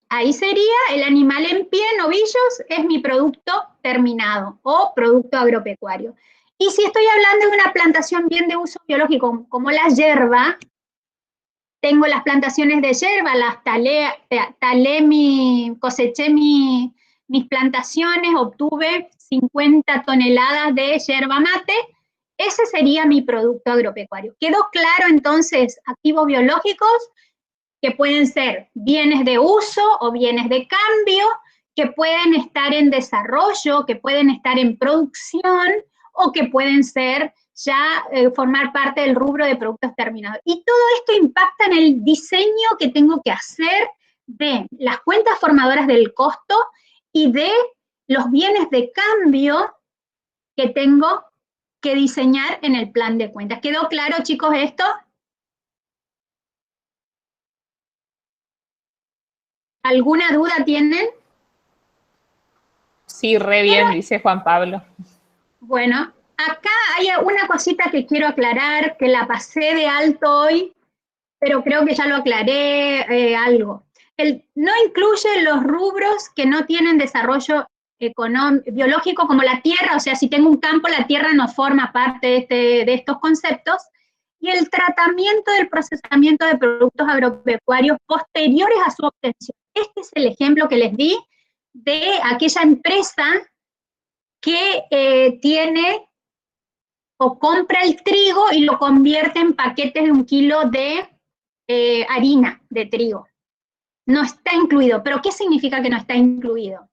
Ahí sería el animal en pie, novillos, es mi producto terminado o producto agropecuario. Y si estoy hablando de una plantación bien de uso biológico, como la yerba, tengo las plantaciones de yerba, coseché mis plantaciones, obtuve 50 toneladas de yerba mate, ese sería mi producto agropecuario. ¿Quedó claro entonces activos biológicos? Que pueden ser bienes de uso o bienes de cambio, que pueden estar en desarrollo, que pueden estar en producción, o que pueden ser ya formar parte del rubro de productos terminados. Y todo esto impacta en el diseño que tengo que hacer de las cuentas formadoras del costo y de los bienes de cambio que tengo que diseñar en el plan de cuentas. ¿Quedó claro, chicos, esto? ¿Alguna duda tienen? Sí, re bien, dice Juan Pablo. Bueno, acá hay una cosita que quiero aclarar, que la pasé de alto hoy, pero creo que ya lo aclaré algo. No incluye los rubros que no tienen desarrollo biológico como la tierra, o sea, si tengo un campo, la tierra no forma parte de estos conceptos, y el tratamiento del procesamiento de productos agropecuarios posteriores a su obtención. Este es el ejemplo que les di de aquella empresa que tiene o compra el trigo y lo convierte en paquetes de 1 kilo de harina de trigo. No está incluido. ¿Pero qué significa que no está incluido?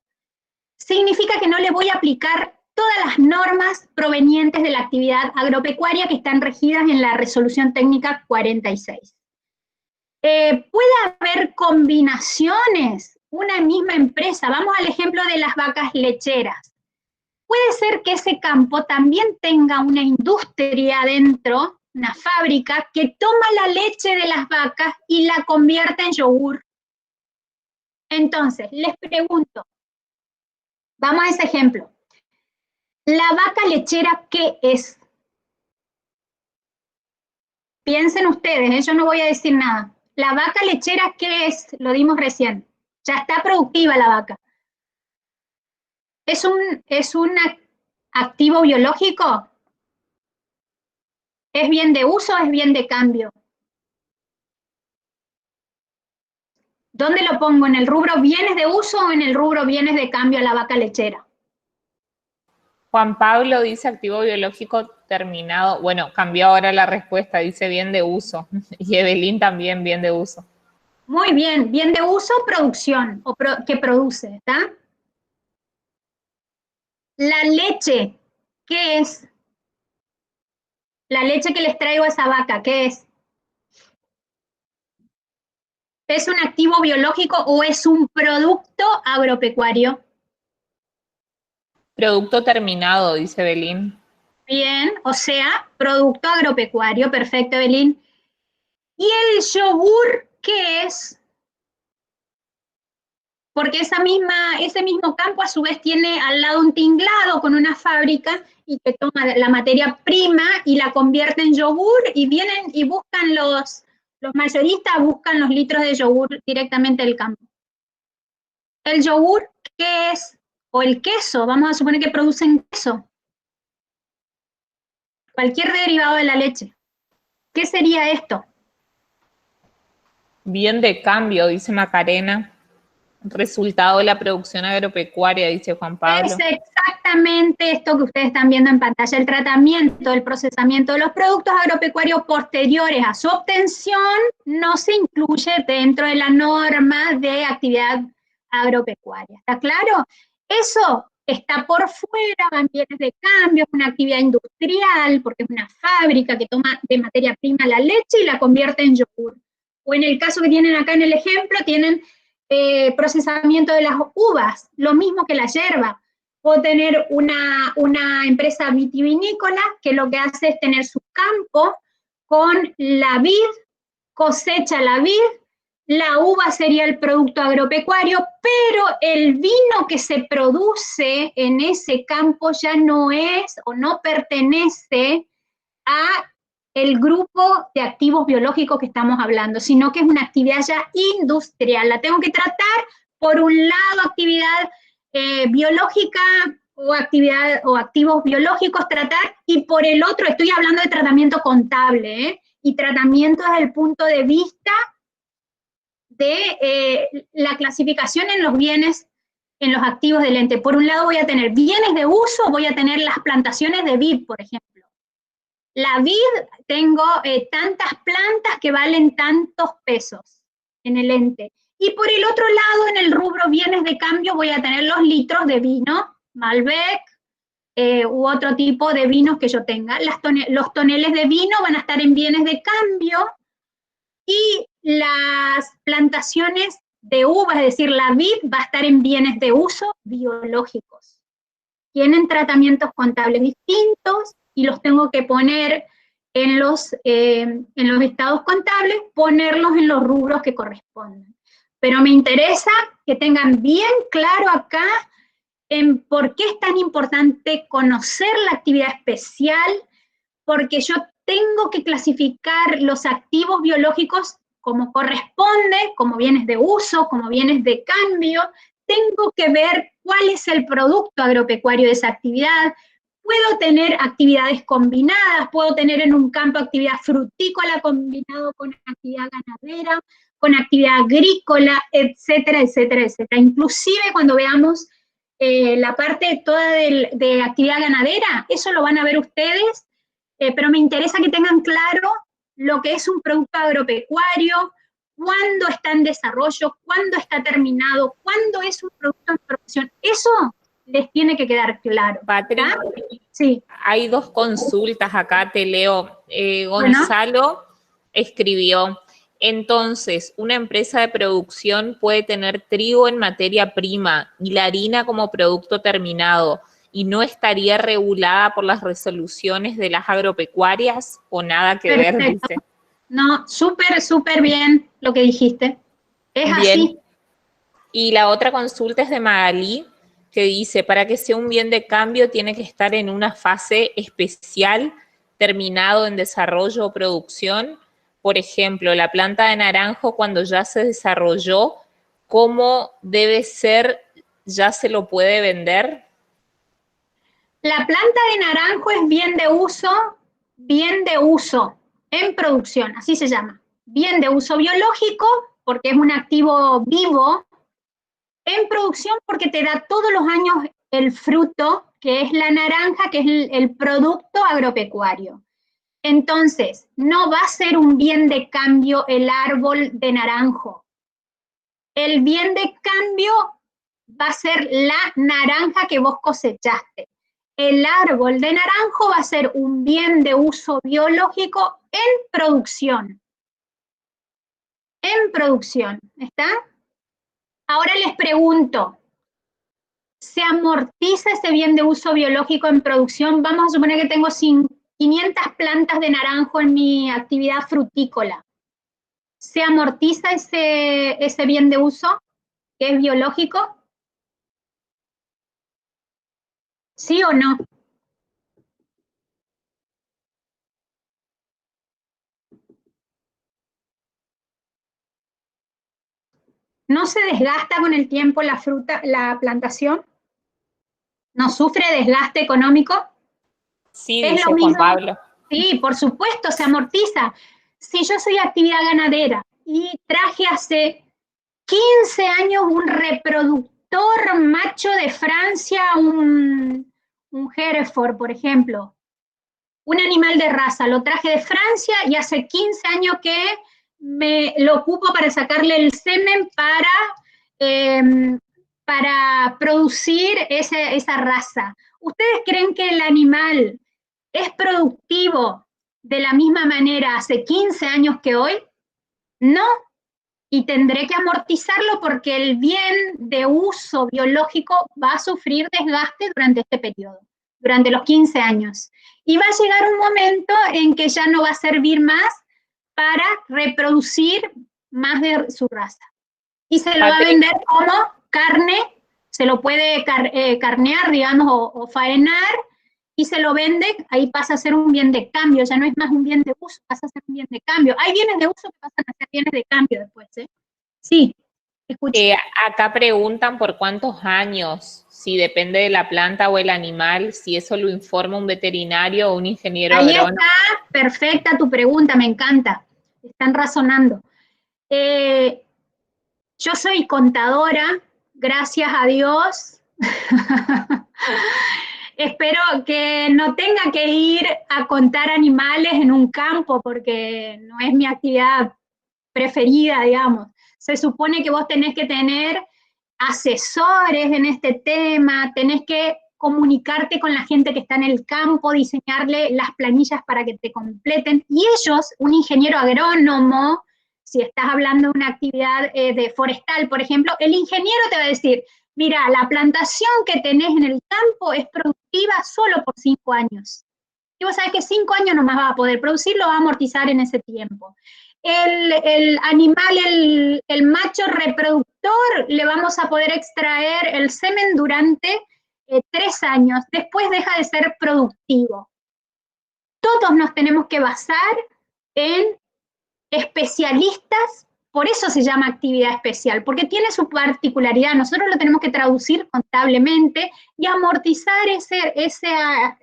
Significa que no le voy a aplicar todas las normas provenientes de la actividad agropecuaria que están regidas en la Resolución Técnica 46. Puede haber combinaciones, una misma empresa. Vamos al ejemplo de las vacas lecheras. Puede ser que ese campo también tenga una industria adentro, una fábrica, que toma la leche de las vacas y la convierte en yogur. Entonces, les pregunto, vamos a ese ejemplo. ¿La vaca lechera qué es? Piensen ustedes, yo no voy a decir nada. ¿La vaca lechera qué es? Lo dimos recién. Ya está productiva la vaca. ¿Es un activo biológico? ¿Es bien de uso o es bien de cambio? ¿Dónde lo pongo? ¿En el rubro bienes de uso o en el rubro bienes de cambio a la vaca lechera? Juan Pablo dice activo biológico terminado. Bueno, cambió ahora la respuesta, dice bien de uso. Y Evelyn también bien de uso. Muy bien, bien de uso, producción, o que produce, ¿está? La leche, ¿qué es? La leche que les traigo a esa vaca, ¿qué es? ¿Es un activo biológico o es un producto agropecuario? Producto terminado, dice Evelyn. Bien, o sea, producto agropecuario, perfecto, Evelyn. ¿Y el yogur qué es? Porque ese mismo campo a su vez tiene al lado un tinglado con una fábrica y que toma la materia prima y la convierte en yogur y vienen y buscan los mayoristas buscan los litros de yogur directamente del campo. ¿El yogur qué es? O el queso, vamos a suponer que producen queso. Cualquier derivado de la leche. ¿Qué sería esto? Bien de cambio, dice Macarena. Resultado de la producción agropecuaria, dice Juan Pablo. Es exactamente esto que ustedes están viendo en pantalla, el tratamiento, el procesamiento de los productos agropecuarios posteriores a su obtención no se incluye dentro de la norma de actividad agropecuaria. ¿Está claro? Eso está por fuera, van bienes de cambio, es una actividad industrial, porque es una fábrica que toma de materia prima la leche y la convierte en yogur. O en el caso que tienen acá en el ejemplo, tienen procesamiento de las uvas, lo mismo que la yerba. Puedo tener una empresa vitivinícola que lo que hace es tener su campo con la vid, cosecha la vid, la uva sería el producto agropecuario, pero el vino que se produce en ese campo ya no es o no pertenece a el grupo de activos biológicos que estamos hablando, sino que es una actividad ya industrial. La tengo que tratar, por un lado, actividad biológica o activos biológicos tratar, y por el otro estoy hablando de tratamiento contable, y tratamiento desde el punto de vista de la clasificación en los bienes, en los activos del ente. Por un lado voy a tener bienes de uso, voy a tener las plantaciones de vid, por ejemplo. La vid, tengo tantas plantas que valen tantos pesos en el ente. Y por el otro lado, en el rubro bienes de cambio, voy a tener los litros de vino, Malbec, u otro tipo de vinos que yo tenga. Los toneles de vino van a estar en bienes de cambio, y las plantaciones de uvas, es decir, la vid, va a estar en bienes de uso biológicos. Tienen tratamientos contables distintos y los tengo que poner en los estados contables, ponerlos en los rubros que correspondan. Pero me interesa que tengan bien claro acá en por qué es tan importante conocer la actividad especial, porque yo tengo que clasificar los activos biológicos como corresponde, como bienes de uso, como bienes de cambio. Tengo que ver cuál es el producto agropecuario de esa actividad. Puedo tener actividades combinadas, puedo tener en un campo actividad frutícola combinado con actividad ganadera, con actividad agrícola, etcétera, etcétera, etcétera. Inclusive cuando veamos la parte toda de actividad ganadera, eso lo van a ver ustedes, pero me interesa que tengan claro lo que es un producto agropecuario, cuándo está en desarrollo, cuándo está terminado, cuándo es un producto en producción. Eso les tiene que quedar claro. Patri, sí. Hay dos consultas acá, te leo. Gonzalo escribió: entonces, una empresa de producción puede tener trigo en materia prima y la harina como producto terminado, ¿y no estaría regulada por las resoluciones de las agropecuarias o nada que ver? Dice. No, súper bien lo que dijiste. Es bien. Así. Y la otra consulta es de Magalí, que dice: para que sea un bien de cambio tiene que estar en una fase especial, terminado en desarrollo o producción. Por ejemplo, la planta de naranjo, cuando ya se desarrolló, ¿cómo debe ser? ¿Ya se lo puede vender? La planta de naranjo es bien de uso en producción, así se llama. Bien de uso biológico, porque es un activo vivo. En producción, porque te da todos los años el fruto, que es la naranja, que es el producto agropecuario. Entonces, no va a ser un bien de cambio el árbol de naranjo. El bien de cambio va a ser la naranja que vos cosechaste. El árbol de naranjo va a ser un bien de uso biológico en producción. En producción, ¿está? Ahora les pregunto, ¿se amortiza ese bien de uso biológico en producción? Vamos a suponer que tengo 500 plantas de naranjo en mi actividad frutícola. ¿Se amortiza ese bien de uso que es biológico? ¿Sí o no? ¿No se desgasta con el tiempo la fruta, la plantación? ¿No sufre desgaste económico? Sí, dice Juan Pablo. Sí, por supuesto, se amortiza. Si yo soy actividad ganadera y traje hace 15 años un reproductor macho de Francia, un Hereford, por ejemplo, un animal de raza, lo traje de Francia y hace 15 años que me lo ocupo para sacarle el semen para producir esa raza. ¿Ustedes creen que el animal es productivo de la misma manera hace 15 años que hoy? No, y tendré que amortizarlo porque el bien de uso biológico va a sufrir desgaste durante este periodo, durante los 15 años. Y va a llegar un momento en que ya no va a servir más para reproducir más de su raza. Y se lo va a vender como carne, se lo puede carnear, digamos, o faenar, y se lo vende, ahí pasa a ser un bien de cambio, ya no es más un bien de uso, pasa a ser un bien de cambio. Hay bienes de uso que pasan a ser bienes de cambio después, ¿eh? Sí, escucho. Acá preguntan por cuántos años, si depende de la planta o el animal, si eso lo informa un veterinario o un ingeniero Ahí agrónomo. está, perfecta tu pregunta, me encanta. Están razonando. Yo soy contadora, gracias a Dios. Espero que no tenga que ir a contar animales en un campo porque no es mi actividad preferida, digamos. Se supone que vos tenés que tener asesores en este tema, tenés que comunicarte con la gente que está en el campo, diseñarle las planillas para que te completen, y ellos, un ingeniero agrónomo, si estás hablando de una actividad de forestal, por ejemplo, el ingeniero te va a decir, mira, la plantación que tenés en el campo es productiva solo por 5 años. Y vos sabés que 5 años nomás va a poder producir, lo va a amortizar en ese tiempo. El animal, el macho reproductor, le vamos a poder extraer el semen durante 3 años, después deja de ser productivo. Todos nos tenemos que basar en especialistas, por eso se llama actividad especial, porque tiene su particularidad, nosotros lo tenemos que traducir contablemente y amortizar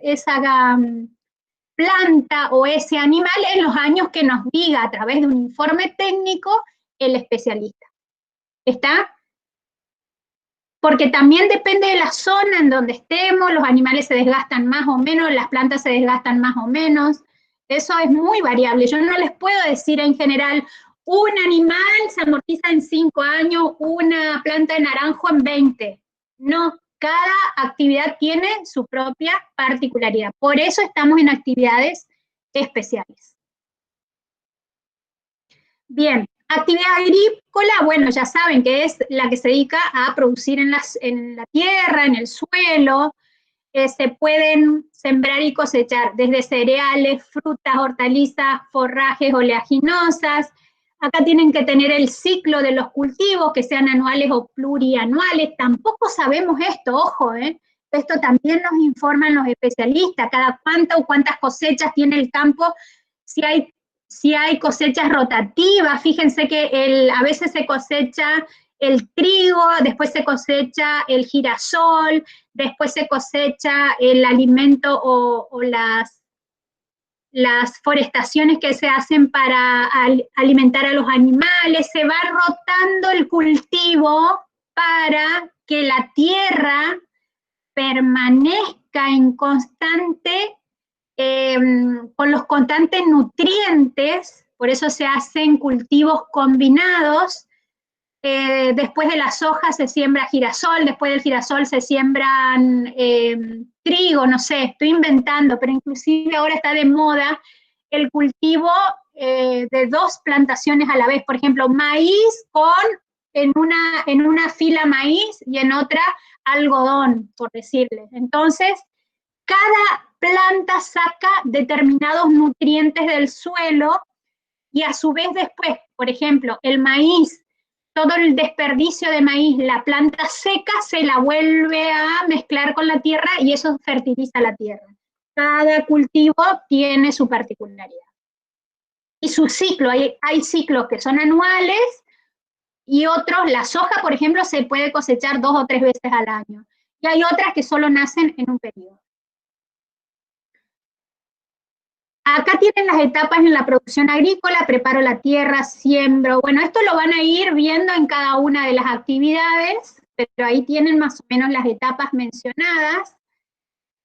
esa planta o ese animal en los años que nos diga a través de un informe técnico el especialista. ¿Está? Porque también depende de la zona en donde estemos, los animales se desgastan más o menos, las plantas se desgastan más o menos, eso es muy variable. Yo no les puedo decir en general, un animal se amortiza en 5 años, una planta de naranjo en 20. No, cada actividad tiene su propia particularidad. Por eso estamos en actividades especiales. Bien, actividad agrícola, bueno, ya saben que es la que se dedica a producir en la tierra, en el suelo. Se pueden sembrar y cosechar desde cereales, frutas, hortalizas, forrajes, oleaginosas. Acá tienen que tener el ciclo de los cultivos, que sean anuales o plurianuales. Tampoco sabemos esto, ojo, ¿eh? Esto también nos informan los especialistas, cada cuánto o cuántas cosechas tiene el campo, si hay cosechas rotativas. Fíjense que a veces se cosecha el trigo, después se cosecha el girasol, después se cosecha el alimento o las forestaciones que se hacen para alimentar a los animales, se va rotando el cultivo para que la tierra permanezca en constante, con los constantes nutrientes, por eso se hacen cultivos combinados. Después de las hojas se siembra girasol, después del girasol se siembran trigo, no sé, estoy inventando, pero inclusive ahora está de moda el cultivo de 2 plantaciones a la vez, por ejemplo, maíz en una fila maíz y en otra algodón, por decirles. Entonces, cada planta saca determinados nutrientes del suelo y a su vez después, por ejemplo, el maíz, todo el desperdicio de maíz, la planta seca se la vuelve a mezclar con la tierra y eso fertiliza la tierra. Cada cultivo tiene su particularidad. Y su ciclo, hay ciclos que son anuales y otros, la soja, por ejemplo, se puede cosechar 2 o 3 veces al año. Y hay otras que solo nacen en un periodo. Acá tienen las etapas en la producción agrícola, preparo la tierra, siembro. Bueno, esto lo van a ir viendo en cada una de las actividades, pero ahí tienen más o menos las etapas mencionadas.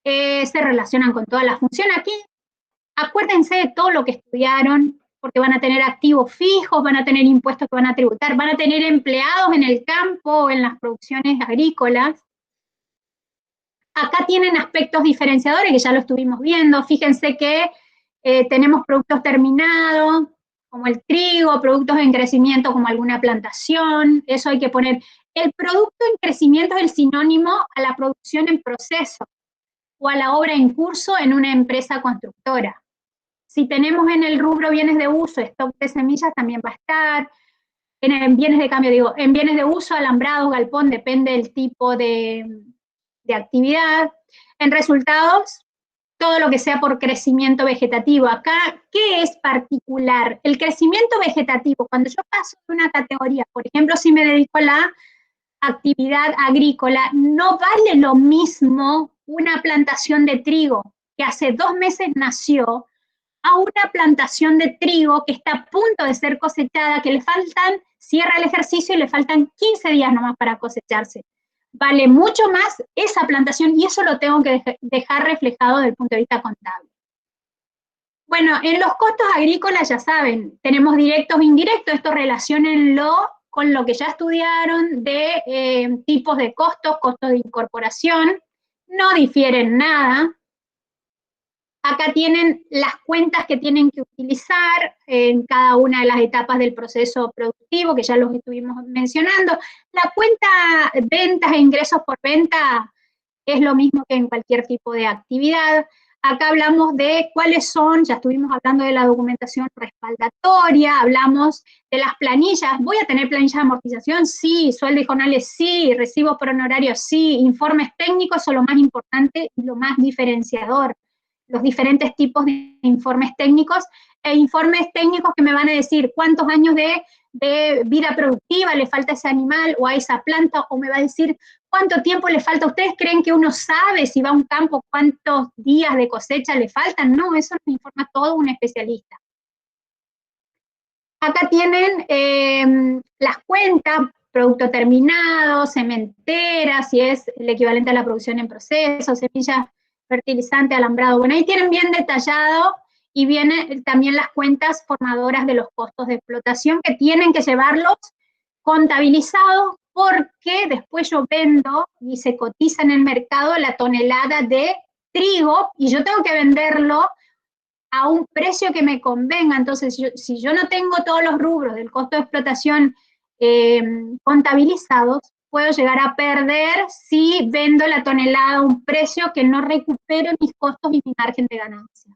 Se relacionan con toda la función. Aquí, acuérdense de todo lo que estudiaron, porque van a tener activos fijos, van a tener impuestos que van a tributar, van a tener empleados en el campo, en las producciones agrícolas. Acá tienen aspectos diferenciadores que ya lo estuvimos viendo. Fíjense que tenemos productos terminados, como el trigo, productos en crecimiento como alguna plantación, eso hay que poner. El producto en crecimiento es el sinónimo a la producción en proceso o a la obra en curso en una empresa constructora. Si tenemos en el rubro bienes de uso, stock de semillas también va a estar. En bienes de cambio, digo, en bienes de uso, alambrados, galpón, depende del tipo de actividad. En resultados, todo lo que sea por crecimiento vegetativo. Acá, ¿qué es particular? El crecimiento vegetativo, cuando yo paso de una categoría, por ejemplo, si me dedico a la actividad agrícola, no vale lo mismo una plantación de trigo que hace 2 meses nació, a una plantación de trigo que está a punto de ser cosechada, que le faltan, cierra el ejercicio y le faltan 15 días nomás para cosecharse. Vale mucho más esa plantación y eso lo tengo que dejar reflejado desde el punto de vista contable. Bueno, en los costos agrícolas ya saben, tenemos directos e indirectos, esto relaciónenlo con lo que ya estudiaron de tipos de costos, costos de incorporación, no difieren nada. Acá tienen las cuentas que tienen que utilizar en cada una de las etapas del proceso productivo, que ya los estuvimos mencionando. La cuenta ventas e ingresos por venta es lo mismo que en cualquier tipo de actividad. Acá hablamos de cuáles son, ya estuvimos hablando de la documentación respaldatoria, hablamos de las planillas. ¿Voy a tener planillas de amortización? Sí. ¿Sueldo y jornales? Sí. ¿Recibo por honorario? Sí. ¿Informes técnicos son lo más importante y lo más diferenciador? Los diferentes tipos de informes técnicos e informes técnicos que me van a decir cuántos años de vida productiva le falta a ese animal o a esa planta, o me va a decir cuánto tiempo le falta. ¿Ustedes creen que uno sabe si va a un campo cuántos días de cosecha le faltan? No, eso lo informa todo un especialista. Acá tienen las cuentas, producto terminado, sementera, si es el equivalente a la producción en proceso, semillas, fertilizante, alambrado. Bueno, ahí tienen bien detallado y vienen también las cuentas formadoras de los costos de explotación que tienen que llevarlos contabilizados porque después yo vendo y se cotiza en el mercado la tonelada de trigo y yo tengo que venderlo a un precio que me convenga. Entonces, si yo no tengo todos los rubros del costo de explotación contabilizados, puedo llegar a perder si vendo la tonelada a un precio que no recupere mis costos y mi margen de ganancia.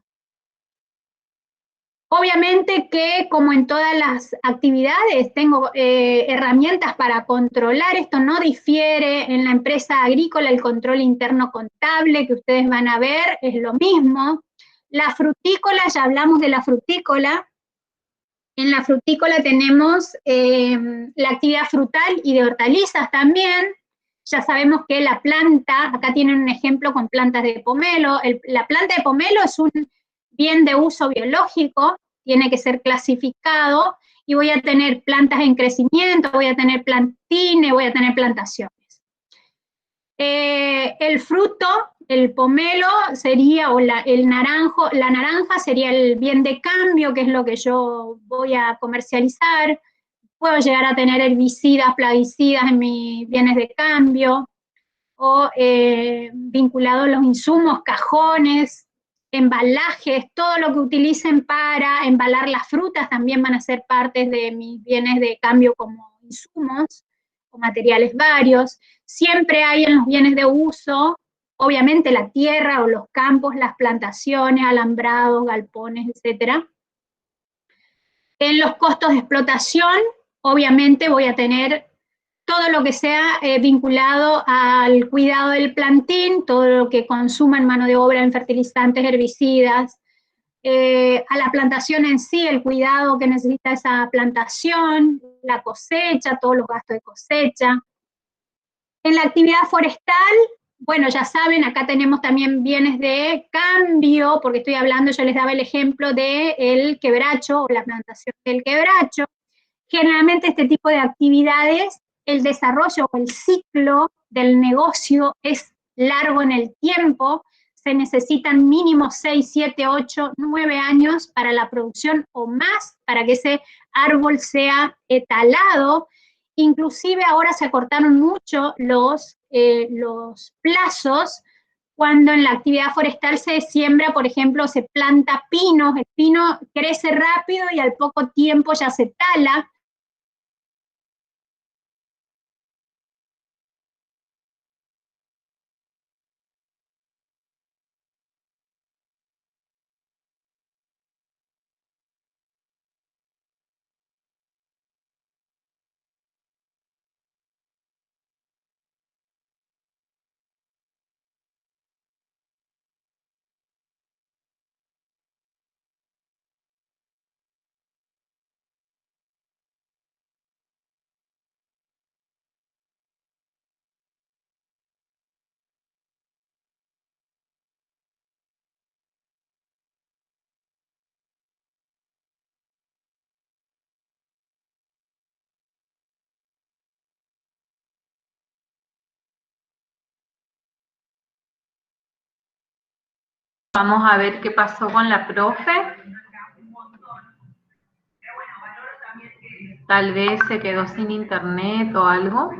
Obviamente que, como en todas las actividades, tengo herramientas para controlar. Esto no difiere en la empresa agrícola, el control interno contable que ustedes van a ver es lo mismo. La frutícola, ya hablamos de la frutícola. En la frutícola tenemos la actividad frutal y de hortalizas también. Ya sabemos que la planta, acá tienen un ejemplo con plantas de pomelo. La planta de pomelo es un bien de uso biológico, tiene que ser clasificado, y voy a tener plantas en crecimiento, voy a tener plantines, voy a tener plantaciones. El fruto, el pomelo sería, o la naranja sería el bien de cambio, que es lo que yo voy a comercializar. Puedo llegar a tener herbicidas, plaguicidas en mis bienes de cambio, o vinculado a los insumos, cajones, embalajes, todo lo que utilicen para embalar las frutas también van a ser partes de mis bienes de cambio como insumos o materiales varios. Siempre hay en los bienes de uso, obviamente la tierra o los campos, las plantaciones, alambrados, galpones, etc. En los costos de explotación, obviamente voy a tener todo lo que sea vinculado al cuidado del plantín, todo lo que consuma en mano de obra en fertilizantes, herbicidas, a la plantación en sí, el cuidado que necesita esa plantación, la cosecha, todos los gastos de cosecha. En la actividad forestal, bueno, ya saben, acá tenemos también bienes de cambio, porque estoy hablando, yo les daba el ejemplo del quebracho, o la plantación del quebracho. Generalmente este tipo de actividades, el desarrollo o el ciclo del negocio es largo en el tiempo, se necesitan mínimo 6, 7, 8, 9 años para la producción o más para que ese árbol sea talado. Inclusive ahora se acortaron mucho los plazos cuando en la actividad forestal se siembra, por ejemplo, se planta pinos, el pino crece rápido y al poco tiempo ya se tala. Vamos a ver qué pasó con la profe. Tal vez se quedó sin internet o algo.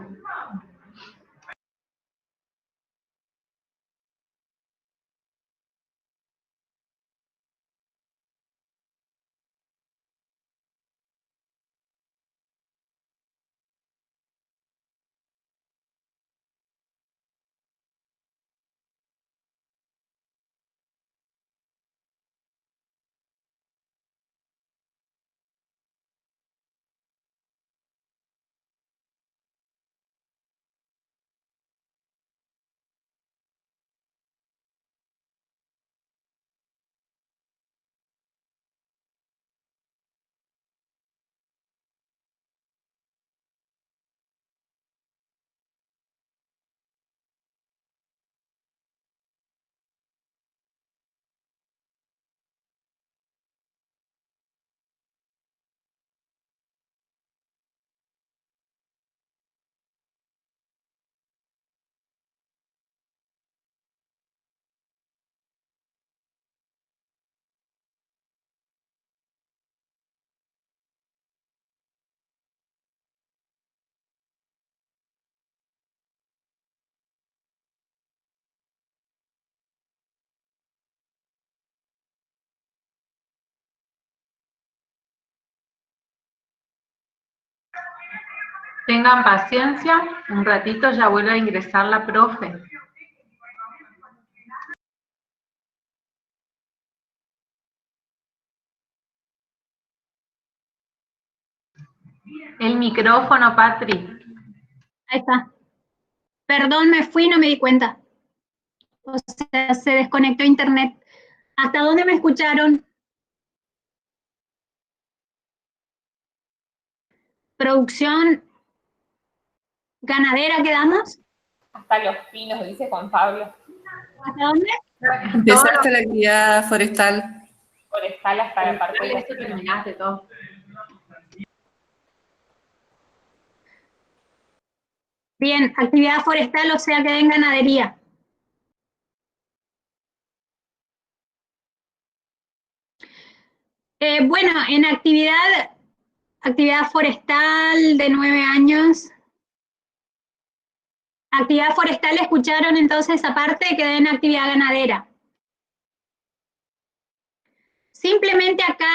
Tengan paciencia, un ratito ya vuelve a ingresar la profe. El micrófono, Patri. Ahí está. Perdón, me fui y no me di cuenta. O sea, se desconectó internet. ¿Hasta dónde me escucharon? Producción ganadera, ¿quedamos? Hasta Los Pinos, dice Juan Pablo. ¿Hasta dónde? Empezaste la actividad forestal. Forestal hasta la parte de... Esto terminaste todo. Bien, actividad forestal, o sea, quedé en ganadería. Bueno, en actividad forestal de 9 años. Actividad forestal, escucharon entonces aparte, quedé en actividad ganadera. Simplemente acá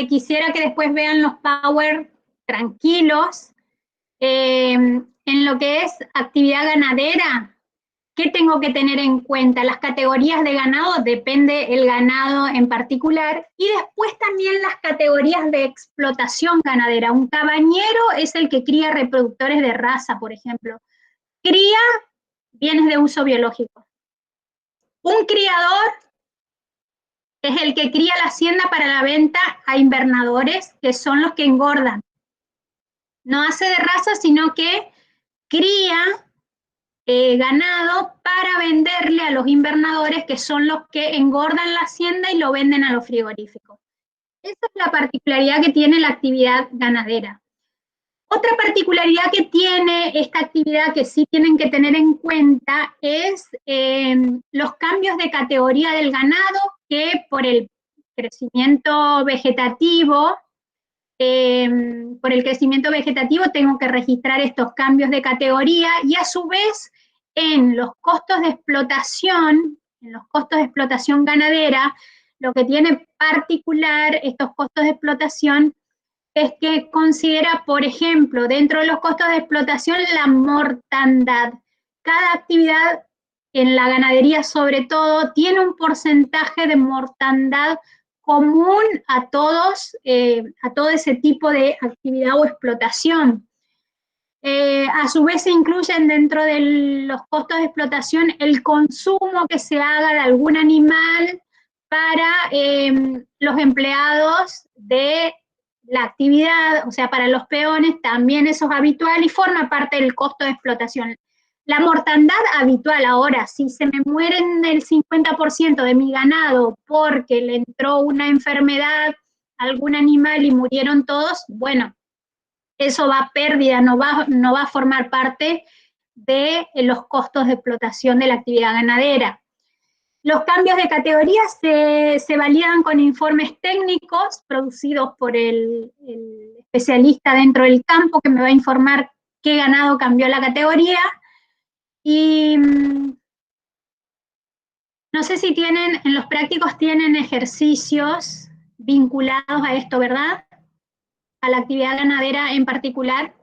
quisiera que después vean los power tranquilos. En lo que es actividad ganadera, ¿qué tengo que tener en cuenta? Las categorías de ganado, depende el ganado en particular, y después también las categorías de explotación ganadera. Un cabañero es el que cría reproductores de raza, por ejemplo. Cría bienes de uso biológico. Un criador es el que cría la hacienda para la venta a invernadores, que son los que engordan. No hace de raza, sino que cría ganado para venderle a los invernadores, que son los que engordan la hacienda y lo venden a los frigoríficos. Esa es la particularidad que tiene la actividad ganadera. Otra particularidad que tiene esta actividad que sí tienen que tener en cuenta es los cambios de categoría del ganado, que por el crecimiento vegetativo, tengo que registrar estos cambios de categoría, y a su vez en los costos de explotación ganadera, lo que tiene particular estos costos de explotación es que considera, por ejemplo, dentro de los costos de explotación, la mortandad. Cada actividad, en la ganadería sobre todo, tiene un porcentaje de mortandad común a todo ese tipo de actividad o explotación. A su vez se incluyen dentro de los costos de explotación el consumo que se haga de algún animal para los empleados de la actividad, o sea, para los peones también eso es habitual y forma parte del costo de explotación. La mortandad habitual ahora, si se me mueren el 50% de mi ganado porque le entró una enfermedad a algún animal y murieron todos, bueno, eso va a pérdida, no va a formar parte de los costos de explotación de la actividad ganadera. Los cambios de categoría se validan con informes técnicos producidos por el especialista dentro del campo que me va a informar qué ganado cambió la categoría. Y no sé si tienen, en los prácticos tienen ejercicios vinculados a esto, ¿verdad? A la actividad ganadera en particular.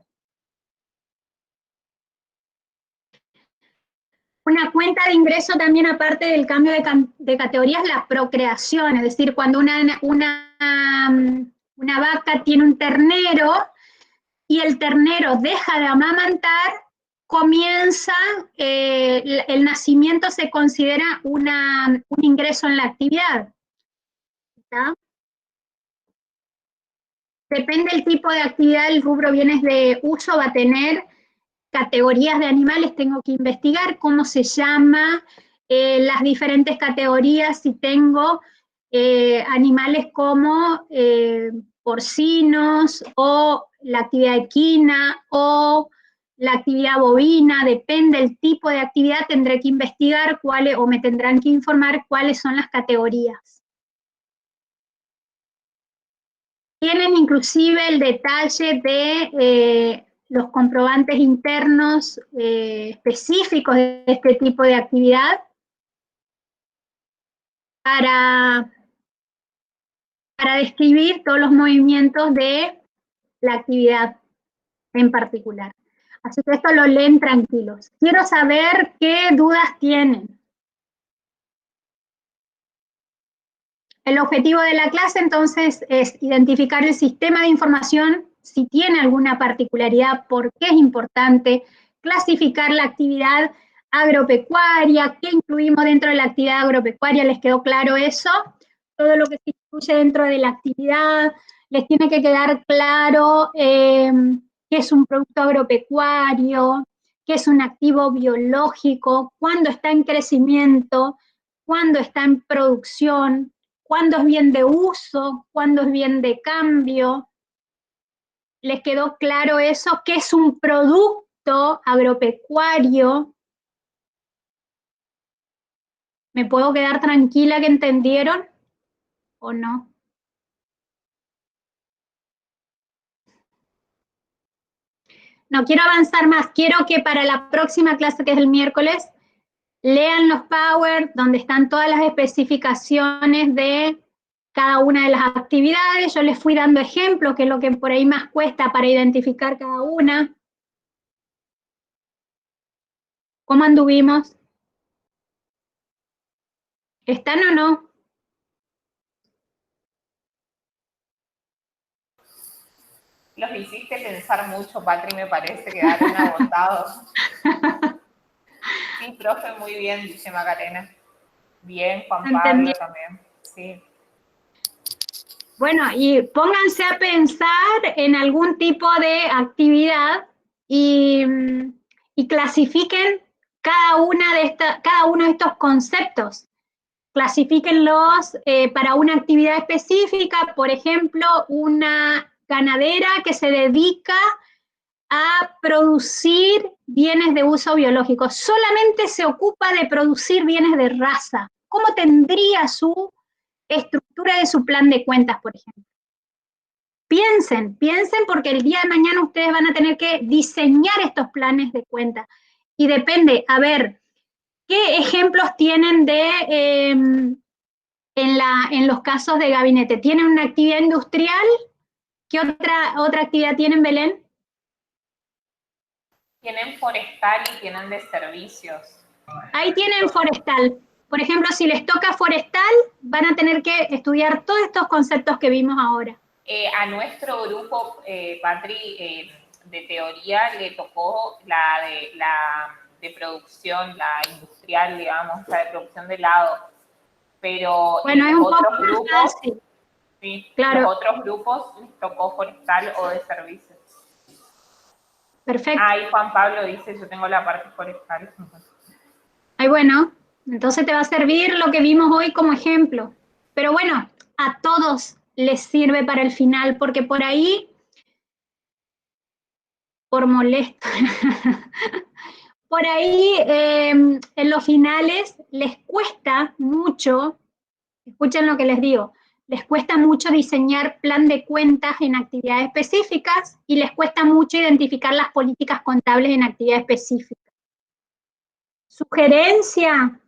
Una cuenta de ingreso también, aparte del cambio de categoría, es la procreación, es decir, cuando una vaca tiene un ternero y el ternero deja de amamantar, comienza, el nacimiento se considera un ingreso en la actividad. ¿Está? Depende del tipo de actividad, el rubro bienes de uso va a tener categorías de animales, tengo que investigar cómo se llama, las diferentes categorías, si tengo animales como porcinos, o la actividad equina, o la actividad bovina, depende del tipo de actividad, tendré que investigar cuáles, o me tendrán que informar cuáles son las categorías. Tienen inclusive el detalle de los comprobantes internos específicos de este tipo de actividad para describir todos los movimientos de la actividad en particular. Así que esto lo leen tranquilos. Quiero saber qué dudas tienen. El objetivo de la clase, entonces, es identificar el sistema de información, si tiene alguna particularidad, por qué es importante, clasificar la actividad agropecuaria, qué incluimos dentro de la actividad agropecuaria, ¿les quedó claro eso? Todo lo que se incluye dentro de la actividad, les tiene que quedar claro qué es un producto agropecuario, qué es un activo biológico, cuándo está en crecimiento, cuándo está en producción, cuándo es bien de uso, cuándo es bien de cambio. ¿Les quedó claro eso? ¿Qué es un producto agropecuario? ¿Me puedo quedar tranquila que entendieron o no? No quiero avanzar más, quiero que para la próxima clase, que es el miércoles, lean los Power, donde están todas las especificaciones de cada una de las actividades. Yo les fui dando ejemplos, que es lo que por ahí más cuesta para identificar cada una. ¿Cómo anduvimos? ¿Están o no? Los hiciste pensar mucho, Patri, me parece, quedaron agotados. Sí, profe, muy bien, dice Macarena. Bien, Juan Pablo también, sí. Bueno, y pónganse a pensar en algún tipo de actividad y clasifiquen cada uno de estos conceptos. Clasifíquenlos para una actividad específica, por ejemplo, una ganadera que se dedica a producir bienes de uso biológico. Solamente se ocupa de producir bienes de raza. ¿Cómo tendría su estructura de su plan de cuentas, por ejemplo? Piensen porque el día de mañana ustedes van a tener que diseñar estos planes de cuentas. Y depende, a ver, ¿qué ejemplos tienen de en los casos de gabinete? ¿Tienen una actividad industrial? ¿Qué otra actividad tienen, Belén? Tienen forestal y tienen de servicios. Ahí tienen forestal. Por ejemplo, si les toca forestal, van a tener que estudiar todos estos conceptos que vimos ahora. A nuestro grupo, Patri, de teoría, le tocó la de producción, la industrial, digamos, la de producción de helado. Pero bueno, es un otros poco grupos, más fácil. Sí, claro. Los otros grupos les tocó forestal o de servicios. Perfecto. Ahí Juan Pablo dice, yo tengo la parte forestal. Ay, bueno, entonces te va a servir lo que vimos hoy como ejemplo. Pero bueno, a todos les sirve para el final, porque por ahí, por molesto, por ahí en los finales les cuesta mucho, escuchen lo que les digo, les cuesta mucho diseñar plan de cuentas en actividades específicas y les cuesta mucho identificar las políticas contables en actividades específicas. Sugerencia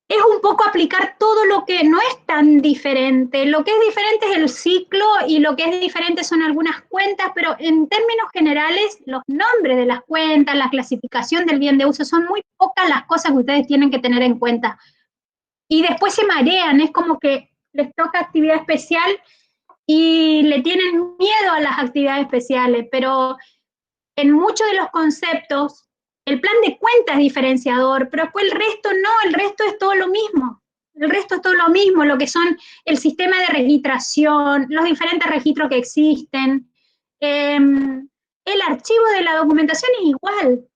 es un poco aplicar todo lo que no es tan diferente. Lo que es diferente es el ciclo y lo que es diferente son algunas cuentas, pero en términos generales, los nombres de las cuentas, la clasificación del bien de uso, son muy pocas las cosas que ustedes tienen que tener en cuenta. Y después se marean, es como que les toca actividad especial y le tienen miedo a las actividades especiales, pero en muchos de los conceptos, el plan de cuenta es diferenciador, pero después el resto no, el resto es todo lo mismo. El resto es todo lo mismo, lo que son el sistema de registración, los diferentes registros que existen. El archivo de la documentación es igual.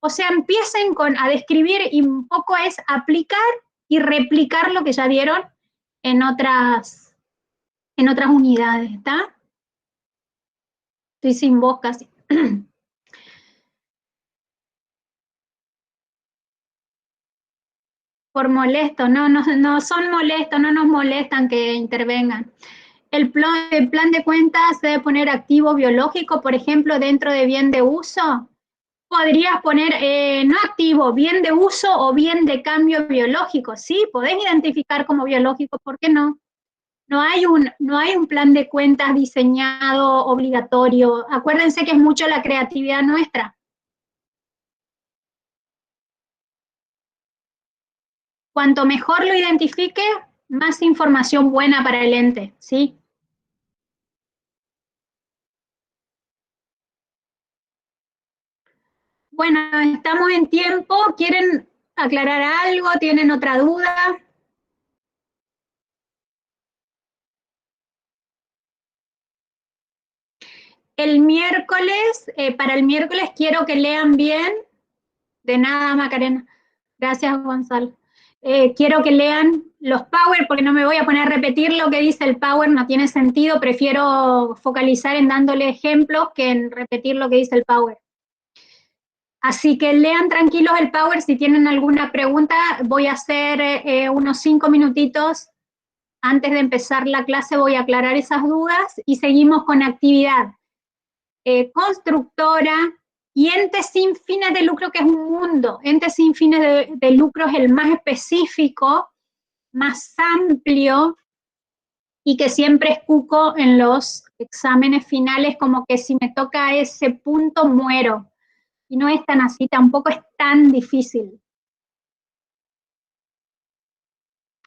O sea, empiecen a describir y un poco es aplicar y replicar lo que ya dieron en otras unidades, ¿está? Estoy sin voz casi. Por molesto, no son molestos, no nos molestan que intervengan. El plan de cuentas debe poner activo biológico, por ejemplo, dentro de bien de uso. Podrías poner no activo, bien de uso o bien de cambio biológico. Sí, podés identificar como biológico, ¿por qué no? No hay un plan de cuentas diseñado obligatorio. Acuérdense que es mucho la creatividad nuestra. Cuanto mejor lo identifique, más información buena para el ente, ¿sí? Bueno, estamos en tiempo. ¿Quieren aclarar algo? ¿Tienen otra duda? El miércoles, para el miércoles quiero que lean bien. De nada, Macarena. Gracias, Gonzalo. Quiero que lean los Power, porque no me voy a poner a repetir lo que dice el Power, no tiene sentido. Prefiero focalizar en dándole ejemplos que en repetir lo que dice el Power. Así que lean tranquilos el Power. Si tienen alguna pregunta, voy a hacer unos 5 minutitos. Antes de empezar la clase voy a aclarar esas dudas y seguimos con actividad. Constructora y entes sin fines de lucro, que es un mundo. Entes sin fines de lucro es el más específico, más amplio y que siempre es cuco en los exámenes finales, como que si me toca ese punto muero. Y no es tan así, tampoco es tan difícil.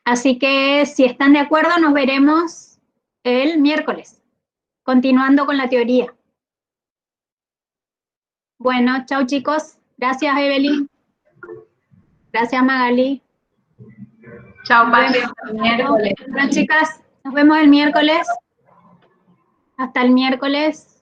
Así que si están de acuerdo, nos veremos el miércoles, continuando con la teoría. Bueno, chao chicos. Gracias, Evelyn. Gracias, Magali. Chao, Pati, hasta el miércoles. Bueno, chicas, nos vemos el miércoles. Hasta el miércoles.